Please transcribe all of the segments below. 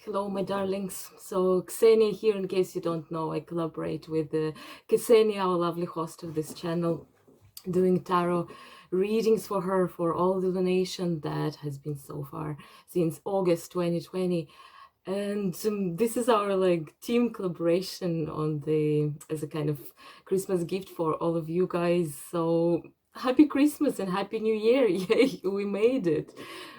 Hello, my darlings. So, Ksenia here, in case you don't know, I collaborate with Kesenya, our lovely host of this channel, doing tarot readings for her for all the donation that has been so far since August 2020. And this is our team collaboration on the as a kind of Christmas gift for all of you guys. So happy Christmas and happy New Year! Yay, we made it.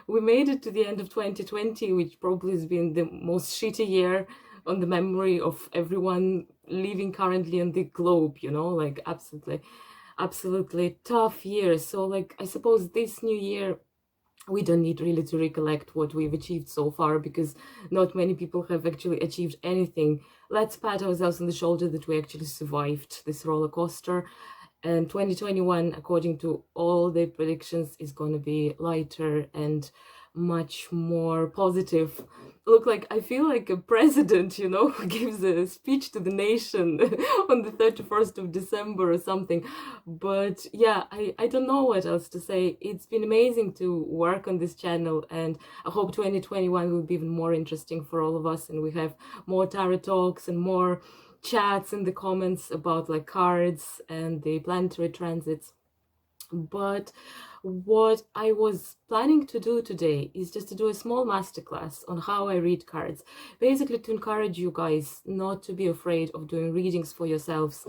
We made it to the end of 2020, which probably has been the most shitty year on the memory of everyone living currently on the globe, you know, like absolutely tough year. So I suppose this new year we don't need really to recollect what we've achieved so far, because not many people have actually achieved anything. Let's pat ourselves on the shoulder that we actually survived this roller coaster. And 2021, according to all the predictions, is going to be lighter and much more positive. Look, I feel like a president, you know, who gives a speech to the nation on the 31st of December or something. But yeah, I don't know what else to say. It's been amazing to work on this channel, and I hope 2021 will be even more interesting for all of us, and we have more tarot talks and more chats in the comments about cards and the planetary transits. But what I was planning to do today is just to do a small masterclass on how I read cards, basically to encourage you guys not to be afraid of doing readings for yourselves,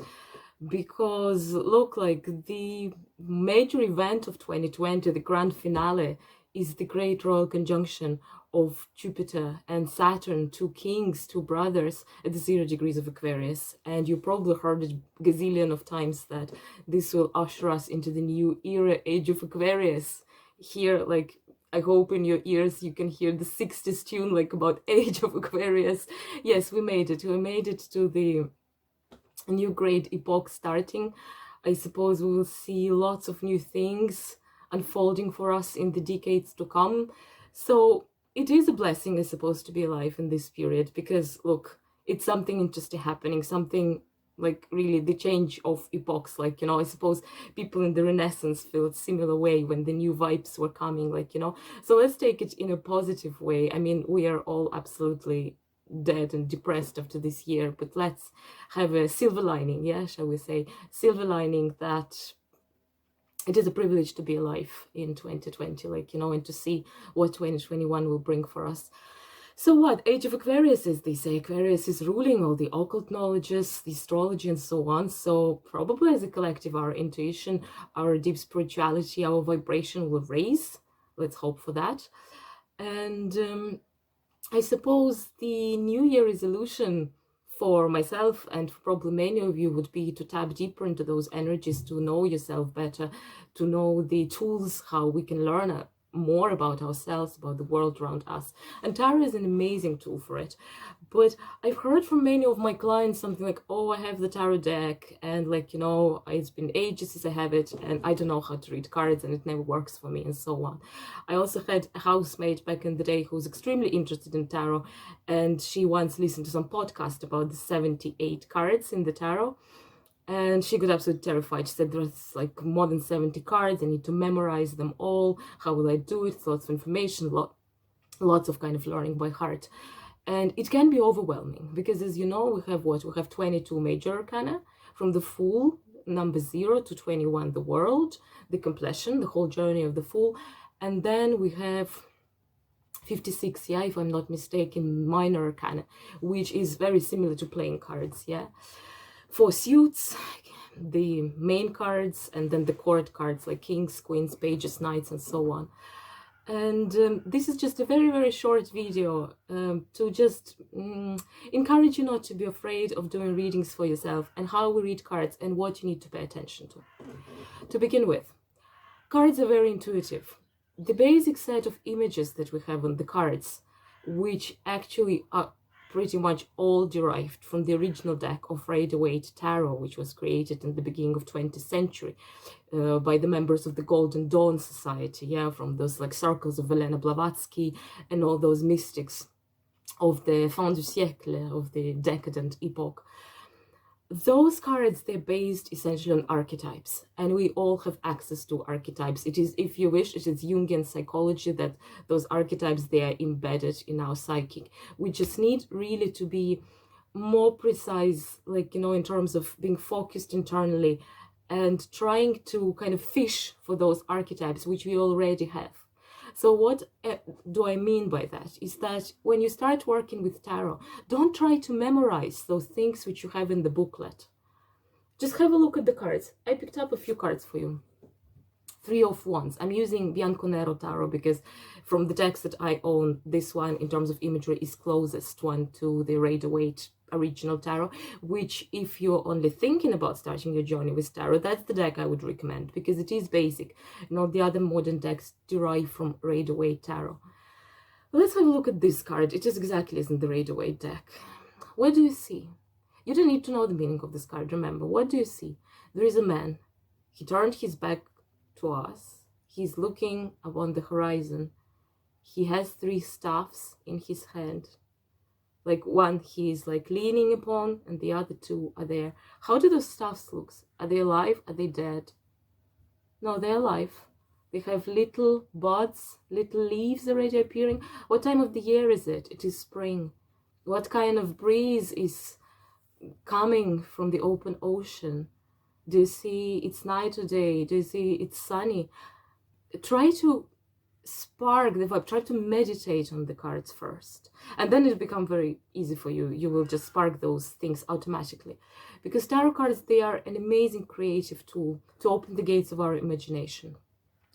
because look, the major event of 2020, the grand finale, is the great royal conjunction of Jupiter and Saturn, two kings, two brothers at the 0 degrees of Aquarius. And you probably heard it a gazillion of times that this will usher us into the new era, age of Aquarius. Here, I hope in your ears you can hear the 60s tune, about age of Aquarius. Yes, we made it. We made it to the new great epoch starting. I suppose we will see lots of new things unfolding for us in the decades to come. So it is a blessing, I suppose, to be alive in this period, because look, it's something interesting happening, something really the change of epochs. I suppose people in the Renaissance felt similar way when the new vibes were coming, so let's take it in a positive way. I mean, we are all absolutely dead and depressed after this year, but let's have a silver lining, yeah, shall we say, silver lining that it is a privilege to be alive in 2020, and to see what 2021 will bring for us. So what, age of Aquarius is, they say Aquarius is ruling all the occult knowledges, the astrology and so on. So probably as a collective, our intuition, our deep spirituality, our vibration will raise. Let's hope for that. And I suppose the New Year resolution for myself and for probably many of you would be to tap deeper into those energies, to know yourself better, to know the tools, how we can learn more about ourselves, about the world around us. And tarot is an amazing tool for it. But I've heard from many of my clients something like, oh, I have the tarot deck, and it's been ages since I have it, and I don't know how to read cards, and it never works for me, and so on. I also had a housemate back in the day who was extremely interested in tarot, and she once listened to some podcast about the 78 cards in the tarot, and she got absolutely terrified. She said, there's more than 70 cards, I need to memorize them all. How will I do it? Lots of information, lots of kind of learning by heart. And it can be overwhelming, because as you know, we have 22 major arcana, from the Fool, number 0 to 21, the World, the Completion, the whole journey of the Fool. And then we have 56, yeah, if I'm not mistaken, minor arcana, which is very similar to playing cards, yeah. 4 suits, the main cards, and then the court cards like kings, queens, pages, knights, and so on. And this is just a very, very short video to just encourage you not to be afraid of doing readings for yourself, and how we read cards and what you need to pay attention to. To begin with, cards are very intuitive. The basic set of images that we have on the cards, which actually are pretty much all derived from the original deck of Rider-Waite Tarot, which was created in the beginning of 20th century by the members of the Golden Dawn Society, yeah, from those circles of Helena Blavatsky and all those mystics of the fin du siècle, of the decadent epoch. Those cards, they're based essentially on archetypes, and we all have access to archetypes. It is, if you wish, it is Jungian psychology that those archetypes, they are embedded in our psychic. We just need really to be more precise, like, in terms of being focused internally and trying to kind of fish for those archetypes, which we already have. So what do I mean by that? Is that when you start working with tarot, don't try to memorize those things which you have in the booklet. Just have a look at the cards. I picked up a few cards for you. Three of Wands. I'm using Bianconero Tarot because from the decks that I own, this one in terms of imagery is closest one to the Rider-Waite original tarot, which if you're only thinking about starting your journey with tarot, that's the deck I would recommend because it is basic. The other modern decks derive from Rider-Waite tarot. Let's have a look at this card. It is exactly as in the Rider-Waite deck. What do you see? You don't need to know the meaning of this card. Remember, what do you see? There is a man. He turned his back to us. He's looking upon the horizon. He has 3 staffs in his hand. Like one he's like leaning upon and the other 2 are there. How do those staffs look? Are they alive? Are they dead? No, they're alive. They have little buds, little leaves already appearing. What time of the year is it? It is spring. What kind of breeze is coming from the open ocean? Do you see it's night or day? Do you see it's sunny? Try to spark the vibe. Try to meditate on the cards first, and then it'll become very easy for you. You will just spark those things automatically, because tarot cards, they are an amazing creative tool to open the gates of our imagination.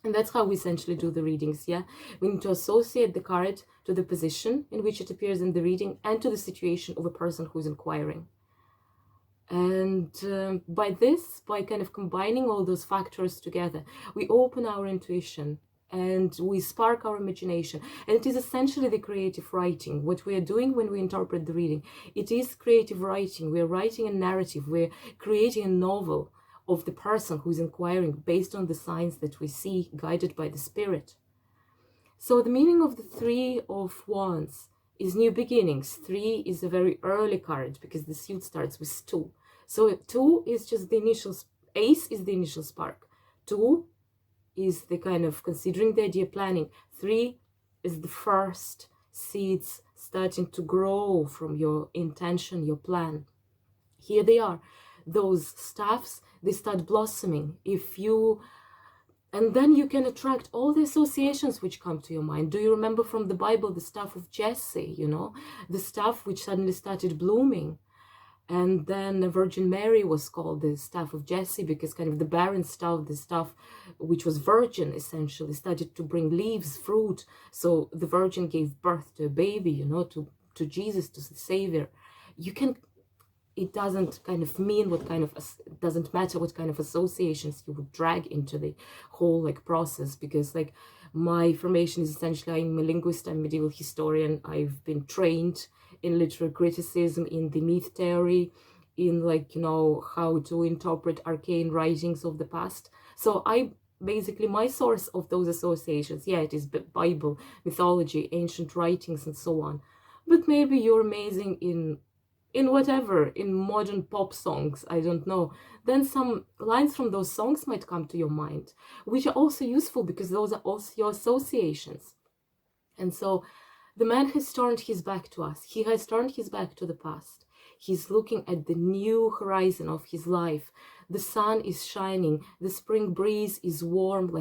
And that's how we essentially do the readings. Yeah, we need to associate the card to the position in which it appears in the reading and to the situation of a person who's inquiring. And by kind of combining all those factors together, we open our intuition and we spark our imagination. And it is essentially the creative writing. What we are doing when we interpret the reading, it is creative writing. We're writing a narrative. We're creating a novel of the person who's inquiring based on the signs that we see, guided by the spirit. So the meaning of the 3 of Wands is new beginnings. 3 is a very early card because the suit starts with 2. So 2 is just the initial, ace is the initial spark. 2 is the kind of considering the idea, planning. 3 is the first seeds starting to grow from your intention, your plan. Here they are. Those staffs, they start blossoming. And then you can attract all the associations which come to your mind. Do you remember from the Bible the staff of Jesse, the staff which suddenly started blooming? And then the Virgin Mary was called the staff of Jesse because kind of the barren staff, the staff which was virgin essentially, started to bring leaves, fruit. So the Virgin gave birth to a baby, to Jesus, to the Savior. It doesn't kind of mean it doesn't matter what kind of associations you would drag into the whole process, because my formation is essentially, I'm a linguist, I'm a medieval historian, I've been trained in literary criticism, in the myth theory, in how to interpret arcane writings of the past. So basically my source of those associations, it is Bible, mythology, ancient writings, and so on. But maybe you're amazing in whatever, in modern pop songs, I don't know, then some lines from those songs might come to your mind, which are also useful because those are also your associations. And so the man has turned his back to us. He has turned his back to the past. He's looking at the new horizon of his life. The sun is shining. The spring breeze is warm,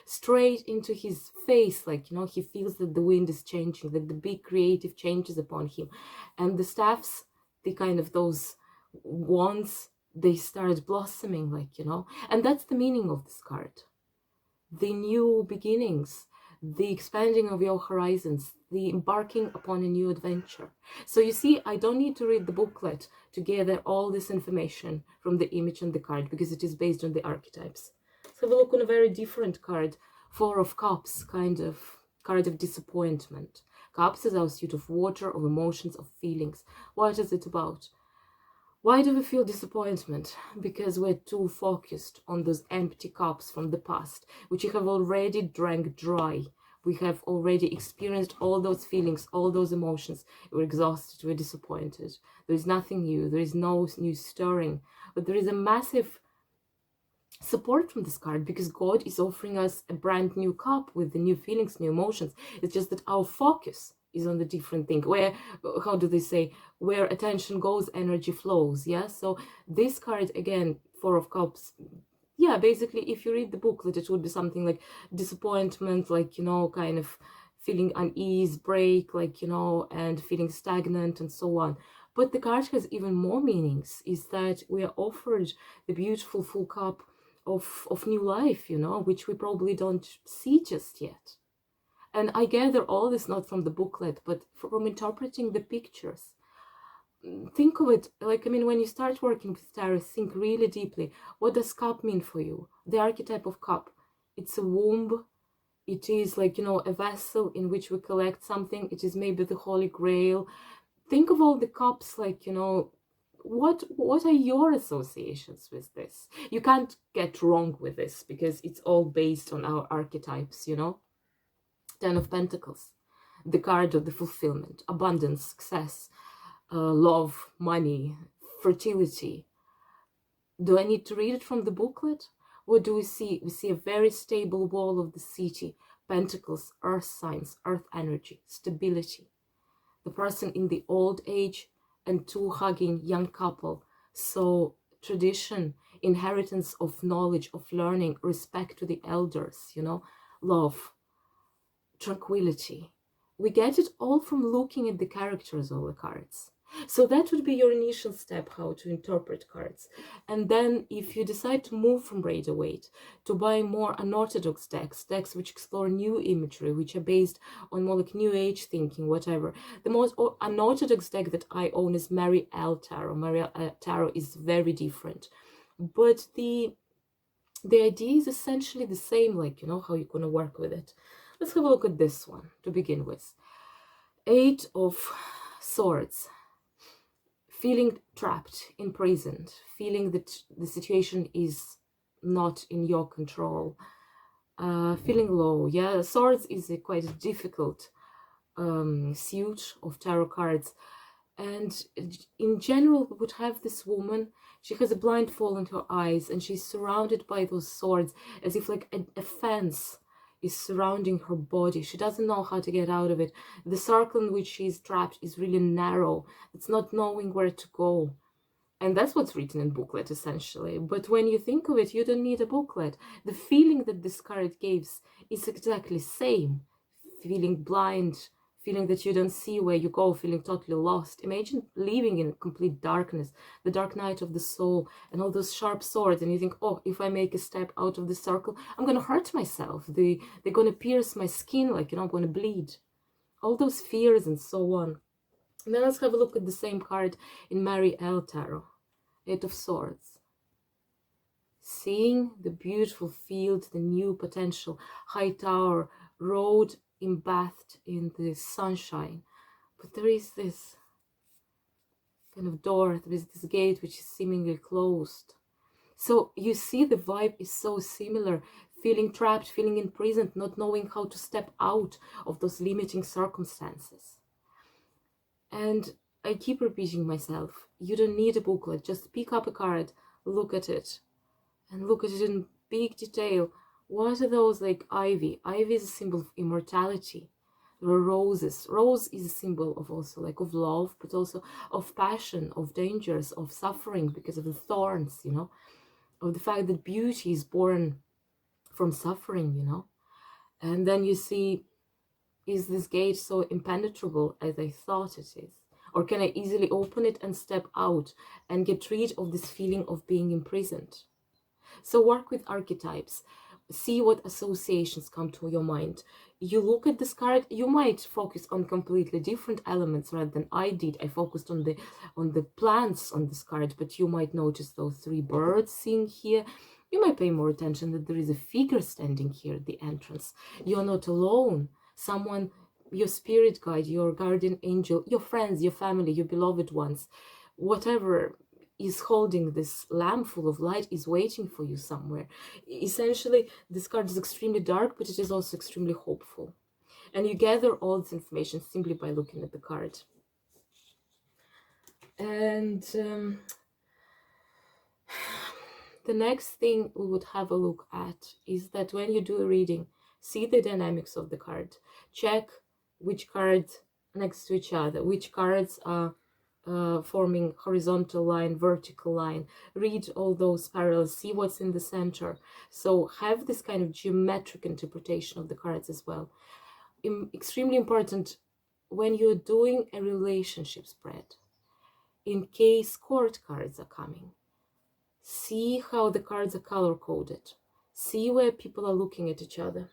straight into his face. He feels that the wind is changing, that the big creative changes upon him. And the staffs, the kind of those wands, they start blossoming, and that's the meaning of this card. The new beginnings, the expanding of your horizons, the embarking upon a new adventure. So you see, I don't need to read the booklet to gather all this information from the image on the card because it is based on the archetypes. Let's have a look on a very different card, 4 of Cups, kind of card of disappointment. Cups is our suit of water, of emotions, of feelings. What is it about? Why do we feel disappointment? Because we're too focused on those empty cups from the past, which you have already drank dry We have already experienced all those feelings, all those emotions. We're exhausted, we're disappointed. There is nothing new, there is no new stirring. But there is a massive support from this card, because God is offering us a brand new cup with the new feelings, new emotions. It's just that our focus is on the different thing. Where, how do they say, where attention goes, energy flows. Yeah, so this card, again, Four of Cups, yeah, basically, if you read the booklet, it would be something like disappointment, like, you know, kind of feeling unease, break, like, you know, and feeling stagnant and so on. But the card has even more meanings, is that we are offered the beautiful full cup of new life, you know, which we probably don't see just yet. And I gather all this not from the booklet, but from interpreting the pictures. Think of it like, I mean, when you start working with tarot, think really deeply. What does cup mean for you? The archetype of cup, it's a womb. It is like, you know, a vessel in which we collect something. It is maybe the Holy Grail. Think of all the cups, like, you know, what are your associations with this? You can't get wrong with this, because it's all based on our archetypes, you know. Ten of Pentacles, the card of the fulfillment, abundance, success, love, money, fertility. Do I need to read it from the booklet? What do we see? We see a very stable wall of the city, Pentacles, earth signs, earth energy, stability. The person in the old age, and two hugging young couple. So tradition, inheritance of knowledge, of learning, respect to the elders, you know, love, tranquility. We get it all from looking at the characters of the cards. So that would be your initial step, how to interpret cards. And then if you decide to move from Rider-Waite to buy more unorthodox decks which explore new imagery, which are based on more like new age thinking, whatever. The most unorthodox deck that I own is Mary L. Tarot. Mary L. Tarot is very different. But the idea is essentially the same, like, you know, how you're going to work with it. Let's have a look at this one to begin with. Eight of Swords. Feeling trapped, imprisoned, feeling that the situation is not in your control, feeling low. Yeah, Swords is a quite difficult suit of tarot cards. And in general, we would have this woman, she has a blindfold on her eyes, and she's surrounded by those swords, as if like a fence is surrounding her body. She doesn't know how to get out of it. The circle in which she's trapped is really narrow. It's not knowing where to go. And that's what's written in booklet, essentially. But when you think of it, you don't need a booklet. The feeling that this card gives is exactly the same. Feeling blind, feeling that you don't see where you go, feeling totally lost. Imagine living in complete darkness, the dark night of the soul, and all those sharp swords, and you think, oh, if I make a step out of the circle, I'm going to hurt myself. They're going to pierce my skin, like, you know, I'm going to bleed. All those fears and so on. And then let's have a look at the same card in Mary L. Tarot. Eight of Swords. Seeing the beautiful field, the new potential, high tower, road embathed in the sunshine. But there is this kind of door, there is this gate which is seemingly closed. So you see the vibe is so similar. Feeling trapped, feeling imprisoned, not knowing how to step out of those limiting circumstances. And I keep repeating myself, you don't need a booklet, just pick up a card, look at it, and look at it in big detail. What are those, like ivy? Ivy is a symbol of immortality. There are roses. Rose is a symbol of also like of love, but also of passion, of dangers, of suffering because of the thorns, you know, of the fact that beauty is born from suffering, you know. And then you see, is this gate so impenetrable as I thought it is? Or can I easily open it and step out and get rid of this feeling of being imprisoned? So work with archetypes. See what associations come to your mind. You look at this card, you might focus on completely different elements rather than I did. I focused on the plants on this card, but you might notice those three birds sitting here. You might pay more attention that there is a figure standing here at the entrance. You're not alone. Someone, your spirit guide, your guardian angel, your friends, your family, your beloved ones, whatever is holding this lamp full of light is waiting for you somewhere. Essentially, this card is extremely dark, but it is also extremely hopeful. And you gather all this information simply by looking at the card. And the next thing we would have a look at is that when you do a reading, see the dynamics of the card. Check which cards next to each other, which cards are forming horizontal line, vertical line. Read all those parallels, see what's in the center. So have this kind of geometric interpretation of the cards as well. Extremely important when you're doing a relationship spread. In case court cards are coming, see how the cards are color coded. See where people are looking at each other.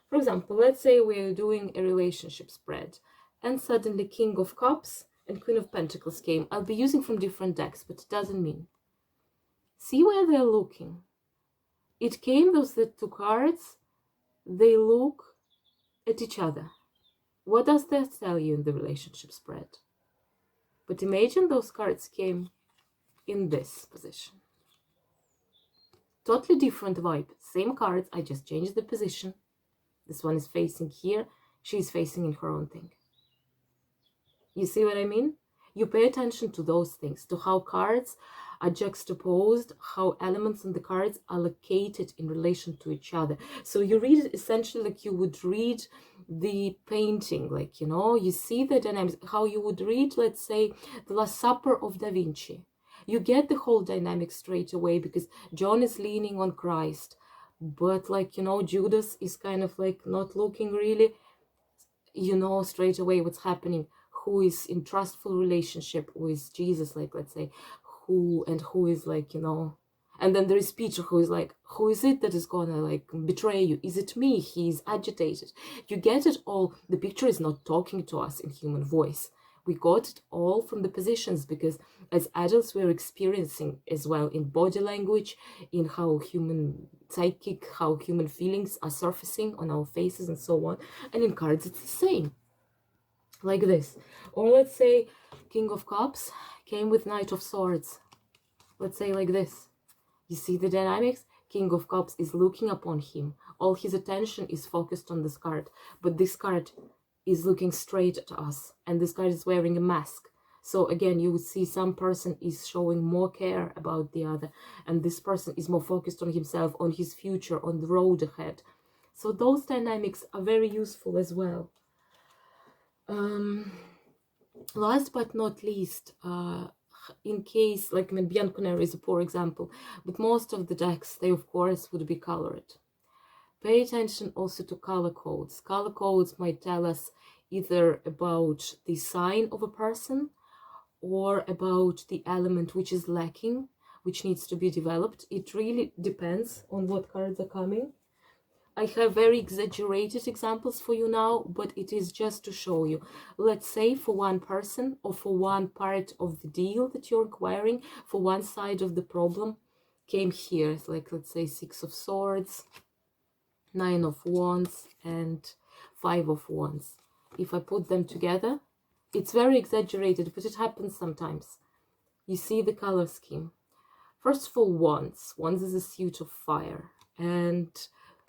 For example, let's say we're doing a relationship spread and suddenly King of Cups and Queen of Pentacles came. I'll be using from different decks, but it doesn't mean. See where they're looking. It came, those the two cards, they look at each other. What does that tell you in the relationship spread? But imagine those cards came in this position. Totally different vibe. Same cards, I just changed the position. This one is facing here, she's facing in her own thing. You see what I mean? You pay attention to those things, to how cards are juxtaposed, how elements on the cards are located in relation to each other. So you read it essentially like you would read the painting, like, you know, you see the dynamics, how you would read, let's say, the Last Supper of Da Vinci. You get the whole dynamic straight away because John is leaning on Christ, but like, you know, Judas is kind of like not looking really, you know, straight away what's happening. Who is in trustful relationship with Jesus, like, let's say, who is like, you know, and then there is Peter who is like, who is it that is gonna like betray you? Is it me? He's agitated. You get it all. The picture is not talking to us in human voice. We got it all from the positions because as adults we're experiencing as well in body language, in how human psychic, how human feelings are surfacing on our faces and so on. And in cards it's the same. Like this. Or let's say King of Cups came with Knight of Swords. Let's say like this. You see the dynamics? King of Cups is looking upon him. All his attention is focused on this card. But this card is looking straight at us. And this card is wearing a mask. So again, you would see some person is showing more care about the other. And this person is more focused on himself, on his future, on the road ahead. So those dynamics are very useful as well. Last but not least, in case, like, I mean, Bianconeri is a poor example, but most of the decks, they of course would be colored. Pay attention also to color codes. Color codes might tell us either about the sign of a person or about the element which is lacking, which needs to be developed. It really depends on what cards are coming. I have very exaggerated examples for you now, but it is just to show you. Let's say for one person or for one part of the deal that you're acquiring, for one side of the problem, came here. It's like, let's say, 6 of Swords, 9 of Wands, and 5 of Wands. If I put them together, it's very exaggerated, but it happens sometimes. You see the color scheme. First of all, Wands. Wands is a suit of fire. And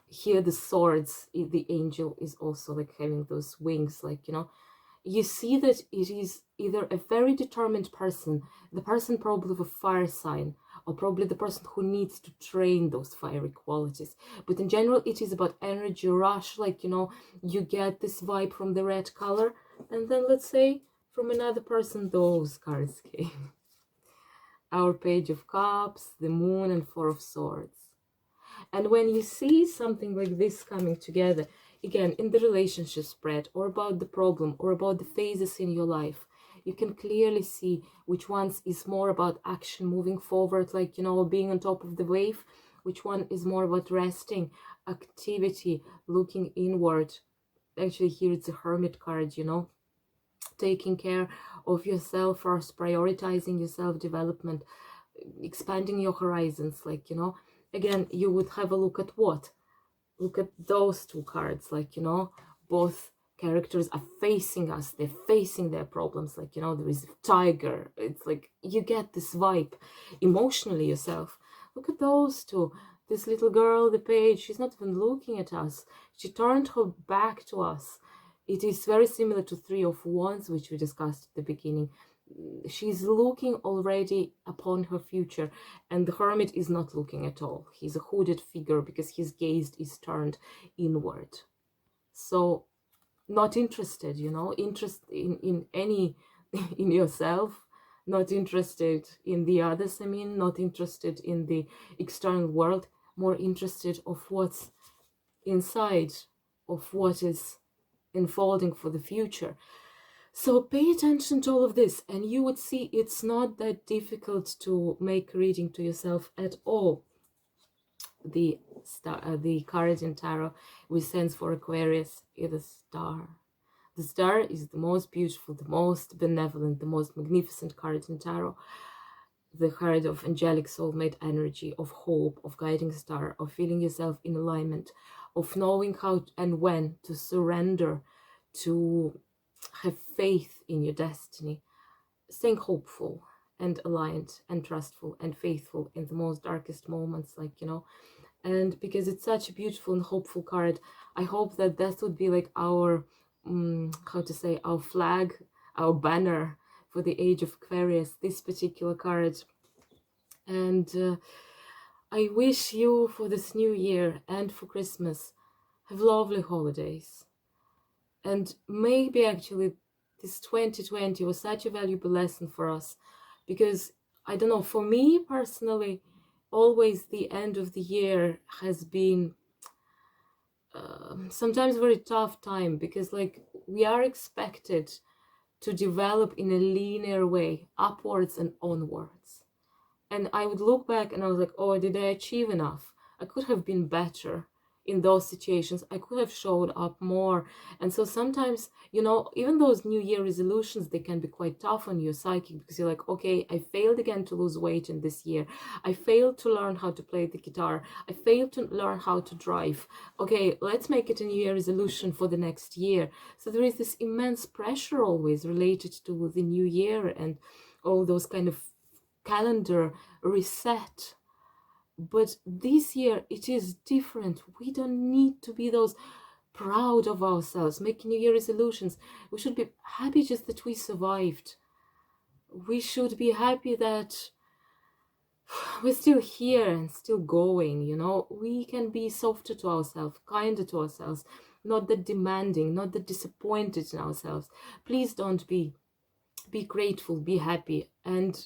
here the swords, the angel is also like having those wings, like, you know, you see that it is either a very determined person, the person probably of a fire sign, or probably the person who needs to train those fiery qualities. But in general, it is about energy rush, like, you know, you get this vibe from the red color, and then let's say from another person, those cards came. Our Page of Cups, the Moon, and 4 of Swords. And when you see something like this coming together, again, in the relationship spread, or about the problem, or about the phases in your life, you can clearly see which ones is more about action, moving forward, like, you know, being on top of the wave, which one is more about resting, activity, looking inward. Actually, here it's a Hermit card, you know, taking care of yourself first, prioritizing your self-development, expanding your horizons, like, you know. Again, you would have a look at what? Look at those two cards, like, you know, both characters are facing us, they're facing their problems, like, you know, there is a tiger. It's like you get this vibe emotionally yourself. Look at those two. This little girl, the page, she's not even looking at us. She turned her back to us. It is very similar to Three of Wands, which we discussed at the beginning. She's looking already upon her future, and the Hermit is not looking at all. He's a hooded figure because his gaze is turned inward. So not interested, you know, interest in any, in yourself, not interested in the others, I mean, not interested in the external world, more interested of what's inside, of what is unfolding for the future. So pay attention to all of this, and you would see it's not that difficult to make reading to yourself at all. The card in tarot which stands for Aquarius is a star. The star is the most beautiful, the most benevolent, the most magnificent card in tarot. The card of angelic soulmate energy, of hope, of guiding star, of feeling yourself in alignment, of knowing how and when to surrender, to have faith in your destiny, staying hopeful and aligned and trustful and faithful in the most darkest moments, like, you know. And because it's such a beautiful and hopeful card, I hope that that would be like our how to say, our flag, our banner for the age of Aquarius, this particular card. And I wish you for this new year and for Christmas have lovely holidays. And maybe actually this 2020 was such a valuable lesson for us, because I don't know, for me personally, always the end of the year has been sometimes a very tough time, because like we are expected to develop in a linear way, upwards and onwards. And I would look back and I was like, oh, did I achieve enough? I could have been better in those situations. I could have showed up more. And so sometimes, you know, even those New Year resolutions, they can be quite tough on your psyche, because you're like, okay, I failed again to lose weight in this year. I failed to learn how to play the guitar. I failed to learn how to drive. Okay, let's make it a New Year resolution for the next year. So there is this immense pressure always related to the new year and all those kind of calendar reset. But this year it is different. We don't need to be those proud of ourselves making New Year resolutions. We should be happy just that we survived. We should be happy that we're still here and still going, you know. We can be softer to ourselves, kinder to ourselves, not that demanding, not that disappointed in ourselves. Please don't be grateful, be happy, and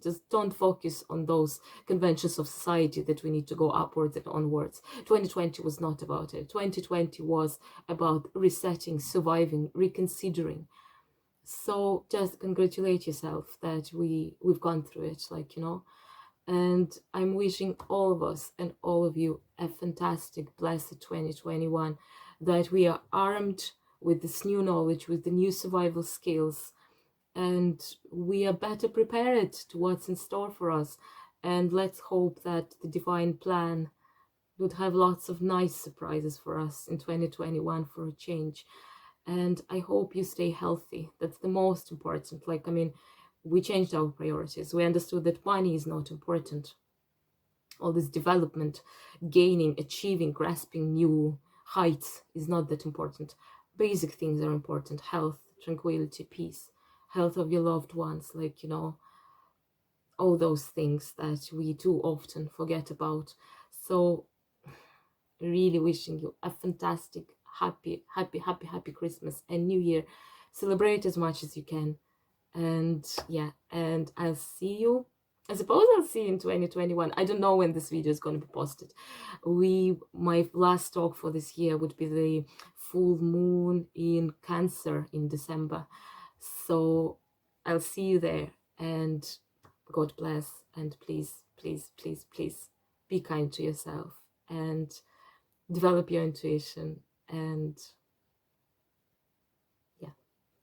just don't focus on those conventions of society that we need to go upwards and onwards. 2020 was not about it. 2020 was about resetting, surviving, reconsidering. So just congratulate yourself that we've gone through it, like, you know. And I'm wishing all of us and all of you a fantastic, blessed 2021, that we are armed with this new knowledge, with the new survival skills, and we are better prepared to what's in store for us. And let's hope that the divine plan would have lots of nice surprises for us in 2021 for a change. And I hope you stay healthy. That's the most important. Like, I mean, we changed our priorities. We understood that money is not important. All this development, gaining, achieving, grasping new heights is not that important. Basic things are important: health, tranquility, peace, health of your loved ones, like, you know, all those things that we too often forget about. So really wishing you a fantastic, happy Christmas and New Year. Celebrate as much as you can. And yeah, and I suppose I'll see you in 2021. I don't know when this video is going to be posted. My last talk for this year would be the full moon in Cancer in December. So I'll see you there, and God bless, and please, please, please, please be kind to yourself and develop your intuition. And yeah,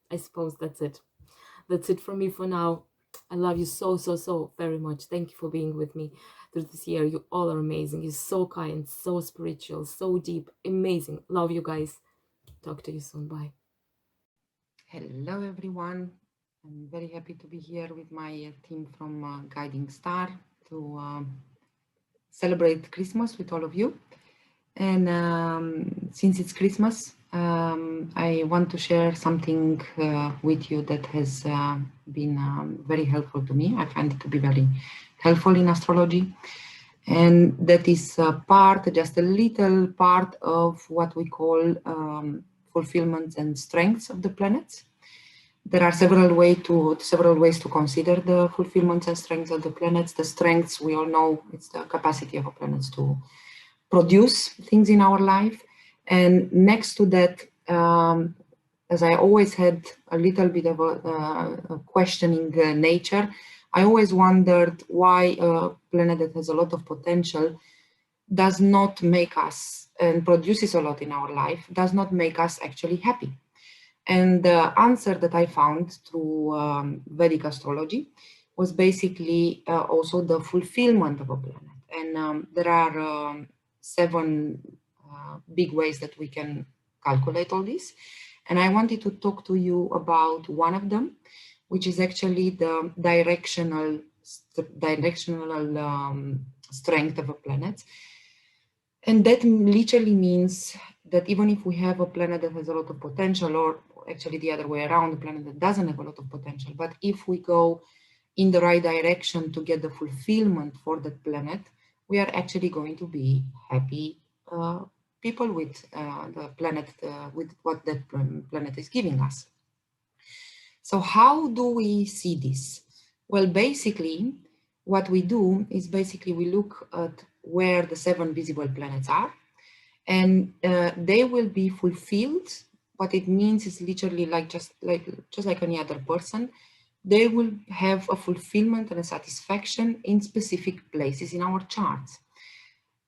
I suppose that's it. That's it from me for now. I love you so, so, so very much. Thank you for being with me through this year. You all are amazing. You're so kind, so spiritual, so deep, amazing. Love you guys. Talk to you soon. Bye. Hello everyone, I'm very happy to be here with my team from Guiding Star to celebrate Christmas with all of you. And since it's Christmas, I want to share something with you that has been very helpful to me. I find it to be very helpful in astrology. And that is just a little part of what we call fulfillments and strengths of the planets. There are several ways to consider the fulfillments and strengths of the planets. The strengths, we all know, it's the capacity of a planet to produce things in our life. And next to that, as I always had a little bit of a questioning nature, I always wondered why a planet that has a lot of potential does not make us, and produces a lot in our life, does not make us actually happy. And the answer that I found through Vedic astrology was basically also the fulfillment of a planet. And there are 7 big ways that we can calculate all this. And I wanted to talk to you about one of them, which is actually the directional strength of a planet. And that literally means that even if we have a planet that has a lot of potential, or actually the other way around, a planet that doesn't have a lot of potential, but if we go in the right direction to get the fulfillment for that planet, we are actually going to be happy people with the planet, with what that planet is giving us. So how do we see this? Well, basically, what we do is we look at where the 7 visible planets are, and they will be fulfilled. What it means is literally just like any other person, they will have a fulfillment and a satisfaction in specific places in our charts.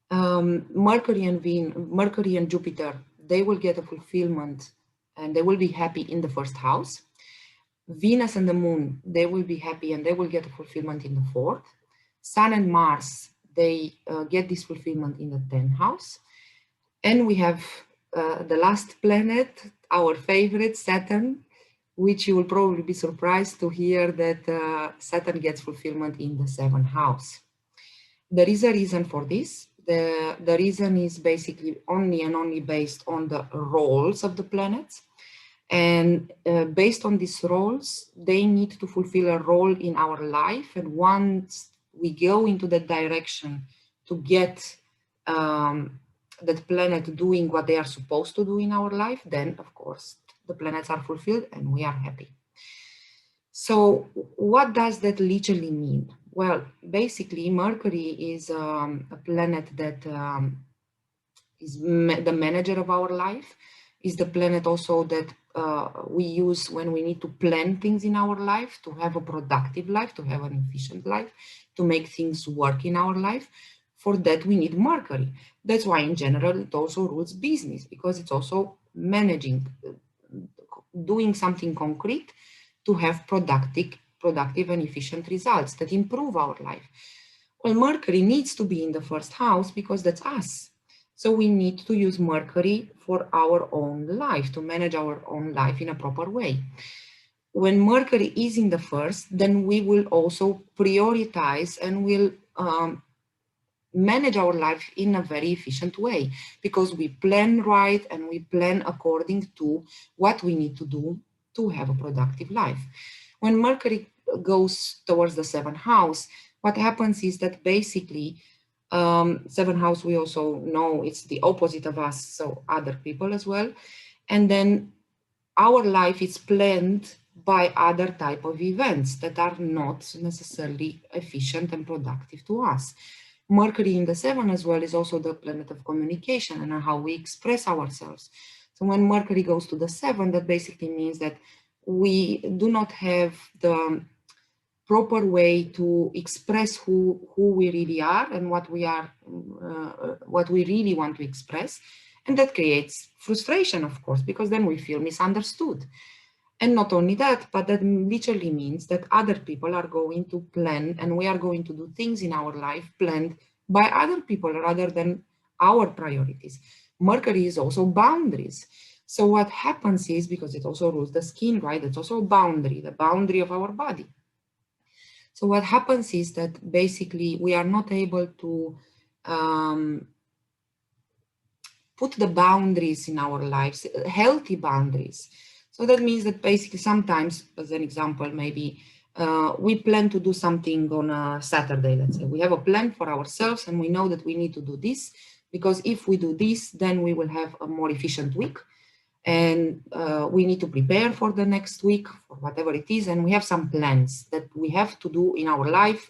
Mercury and Jupiter, they will get a fulfillment and they will be happy in the 1st house. Venus and the Moon, they will be happy and they will get a fulfillment in the 4th. Sun and Mars, they get this fulfillment in the 10th house. And we have the last planet, our favorite, Saturn, which you will probably be surprised to hear that Saturn gets fulfillment in the 7th house. There is a reason for this. The reason is basically only based on the roles of the planets. And based on these roles, they need to fulfill a role in our life. And once we go into that direction to get that planet doing what they are supposed to do in our life, then of course the planets are fulfilled and we are happy. So what does that literally mean? Well, basically Mercury is a planet that is the manager of our life, is the planet also that we use when we need to plan things in our life, to have a productive life, to have an efficient life, to make things work in our life. For that, we need Mercury. That's why in general, it also rules business, because it's also managing, doing something concrete to have productive and efficient results that improve our life. Well, Mercury needs to be in the 1st house because that's us. So we need to use Mercury for our own life, to manage our own life in a proper way. When Mercury is in the 1st, then we will also prioritize and will manage our life in a very efficient way, because we plan right and we plan according to what we need to do to have a productive life. When Mercury goes towards the 7th house, what happens is that basically 7th house, we also know it's the opposite of us, so other people as well. And then our life is planned by other type of events that are not necessarily efficient and productive to us. Mercury in the 7th as well is also the planet of communication and how we express ourselves. So when Mercury goes to the 7th, that basically means that we do not have the proper way to express who we really are and what we are, what we really want to express. And that creates frustration, of course, because then we feel misunderstood. And not only that, but that literally means that other people are going to plan and we are going to do things in our life planned by other people rather than our priorities. Mercury is also boundaries. So what happens is, because it also rules the skin, right? It's also a boundary, the boundary of our body. So what happens is that basically we are not able to put the boundaries in our lives, healthy boundaries. So that means that basically sometimes, as an example, maybe we plan to do something on a Saturday, let's say. We have a plan for ourselves and we know that we need to do this, because if we do this, then we will have a more efficient week. And we need to prepare for the next week, for whatever it is. And we have some plans that we have to do in our life.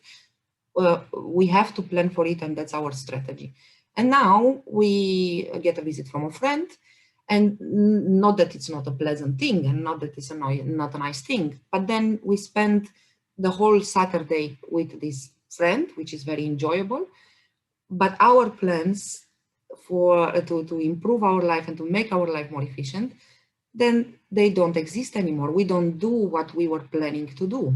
We have to plan for it, and that's our strategy. And now we get a visit from a friend, and not that it's not a pleasant thing, and not that it's not a nice thing, but then we spend the whole Saturday with this friend, which is very enjoyable. But our plans for to improve our life and to make our life more efficient, then they don't exist anymore. We don't do what we were planning to do.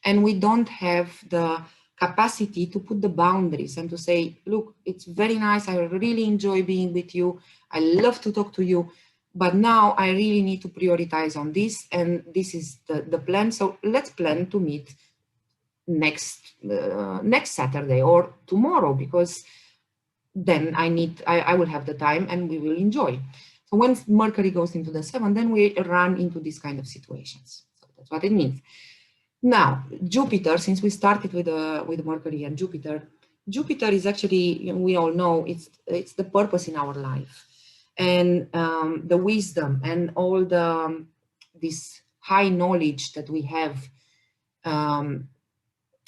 And we don't have the capacity to put the boundaries and to say, look, it's very nice. I really enjoy being with you. I love to talk to you. But now I really need to prioritize on this. And this is the plan. So let's plan to meet next Saturday or tomorrow, because then I will have the time and we will enjoy. So when Mercury goes into the 7th, then we run into these kind of situations. So that's what it means. Now, Jupiter, since we started with Mercury and Jupiter is actually, we all know, it's the purpose in our life, and the wisdom and all this high knowledge that we have, and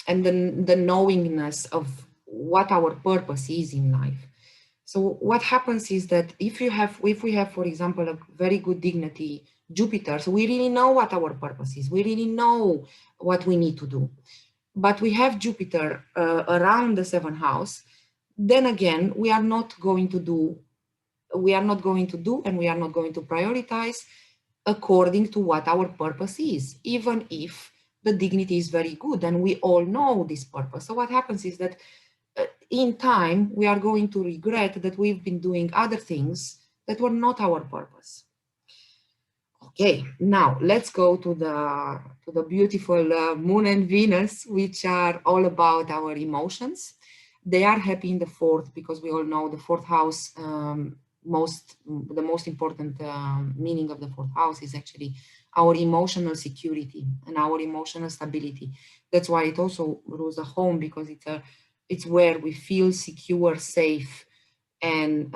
the knowingness of what our purpose is in life. So what happens is that if we have, for example, a very good dignity Jupiter, so we really know what our purpose is. We really know what we need to do. But we have Jupiter around the 7th house, then again, we are not going to do and we are not going to prioritize according to what our purpose is, even if the dignity is very good and we all know this purpose. So what happens is that in time, we are going to regret that we've been doing other things that were not our purpose. Okay, now let's go to the beautiful Moon and Venus, which are all about our emotions. They are happy in the 4th, because we all know the 4th house, the most important meaning of the 4th house is actually our emotional security and our emotional stability. That's why it also rules the home, because it's where we feel secure, safe, and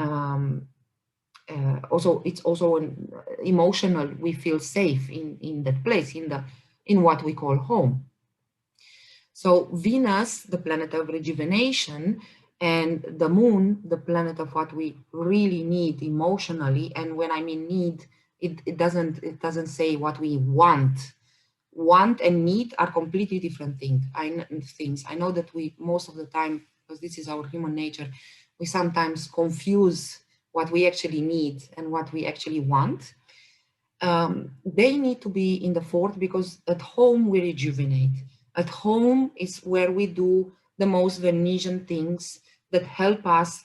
also it's also an emotional. We feel safe in that place, in what we call home. So Venus, the planet of rejuvenation, and the Moon, the planet of what we really need emotionally. And when I mean need, it doesn't say what we want. Want and need are completely different things. I know that we, most of the time, because this is our human nature, we sometimes confuse what we actually need and what we actually want. They need to be in the 4th, because at home we rejuvenate. At home is where we do the most Venusian things that help us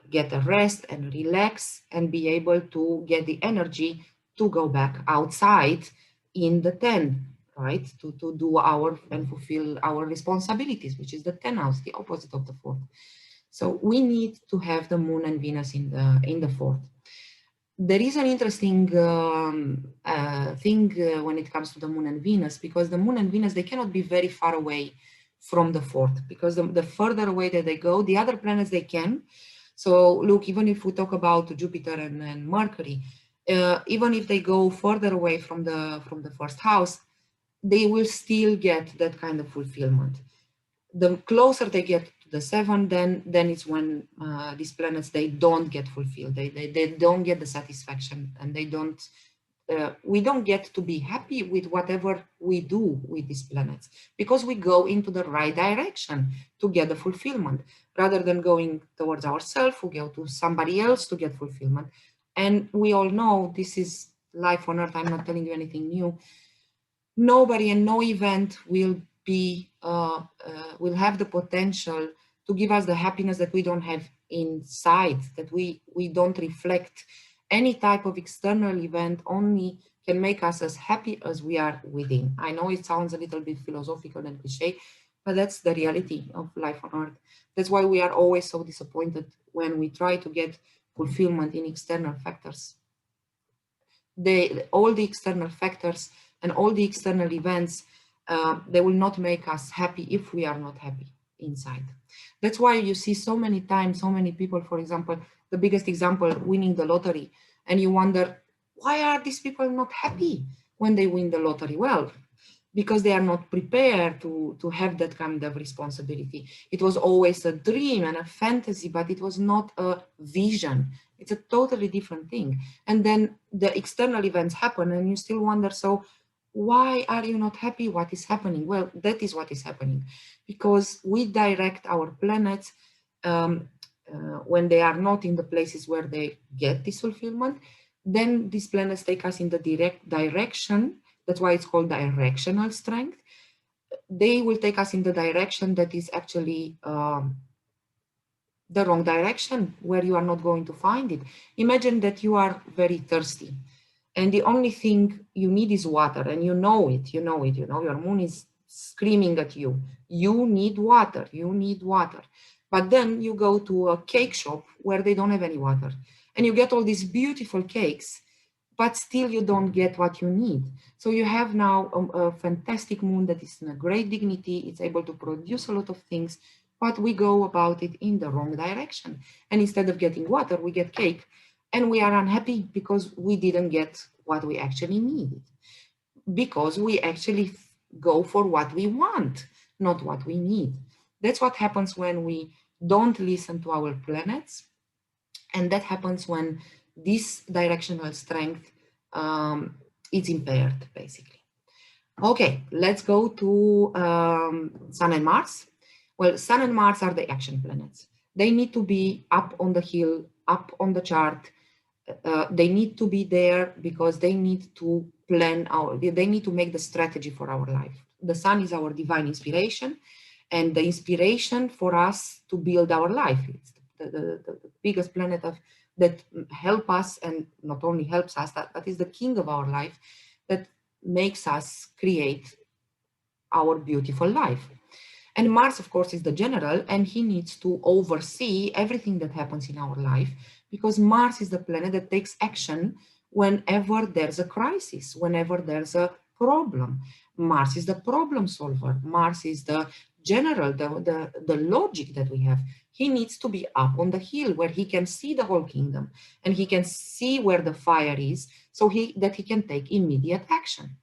get a rest and relax and be able to get the energy to go back outside in the 10, right? To do and fulfill our responsibilities, which is the 10 house, the opposite of the 4th. So we need to have the Moon and Venus in the 4th. There is an interesting thing when it comes to the Moon and Venus, because the Moon and Venus, they cannot be very far away from the 4th, because the further away that they go, the other planets they can. So look, even if we talk about Jupiter and Mercury, even if they go further away from the 1st house, they will still get that kind of fulfillment. The closer they get to the 7th, then it's when these planets, they don't get fulfilled. They don't get the satisfaction, and they don't. We don't get to be happy with whatever we do with these planets, because we go into the right direction to get the fulfillment, rather than going towards ourselves. We go to somebody else to get fulfillment. And we all know this is life on Earth. I'm not telling you anything new. Nobody and no event will have the potential to give us the happiness that we don't have inside, that we don't reflect. Any type of external event only can make us as happy as we are within. I know it sounds a little bit philosophical and cliche, but that's the reality of life on Earth. That's why we are always so disappointed when we try to get fulfillment in external factors. All the external factors and all the external events, they will not make us happy if we are not happy inside. That's why you see so many times, so many people, for example, the biggest example, winning the lottery, and you wonder, why are these people not happy when they win the lottery? Well, because they are not prepared to have that kind of responsibility. It was always a dream and a fantasy, but it was not a vision. It's a totally different thing. And then the external events happen and you still wonder, so why are you not happy? What is happening? Well, that is what is happening, because we direct our planets when they are not in the places where they get this fulfillment. Then these planets take us in the direct direction. That's why it's called directional strength. They will take us in the direction that is actually the wrong direction, where you are not going to find it. Imagine that you are very thirsty and the only thing you need is water, and you know it, your moon is screaming at you. You need water, you need water. But then you go to a cake shop where they don't have any water and you get all these beautiful cakes, but still you don't get what you need. So you have now a fantastic moon that is in a great dignity. It's able to produce a lot of things, but we go about it in the wrong direction. And instead of getting water, we get cake, and we are unhappy because we didn't get what we actually needed. Because we actually go for what we want, not what we need. That's what happens when we don't listen to our planets. And that happens when this directional strength is impaired, basically. Okay, let's go to Sun and Mars. Well, Sun and Mars are the action planets. They need to be up on the hill, up on the chart. They need to be there because they need to plan they need to make the strategy for our life. The Sun is our divine inspiration and the inspiration for us to build our life. It's the biggest planet that help us, and not only helps us, that is the king of our life, that makes us create our beautiful life. And Mars, of course, is the general, and he needs to oversee everything that happens in our life, because Mars is the planet that takes action whenever there's a crisis, whenever there's a problem. Mars is the problem solver. Mars is the general, the logic that we have. He needs to be up on the hill where he can see the whole kingdom and he can see where the fire is, so that he can take immediate action.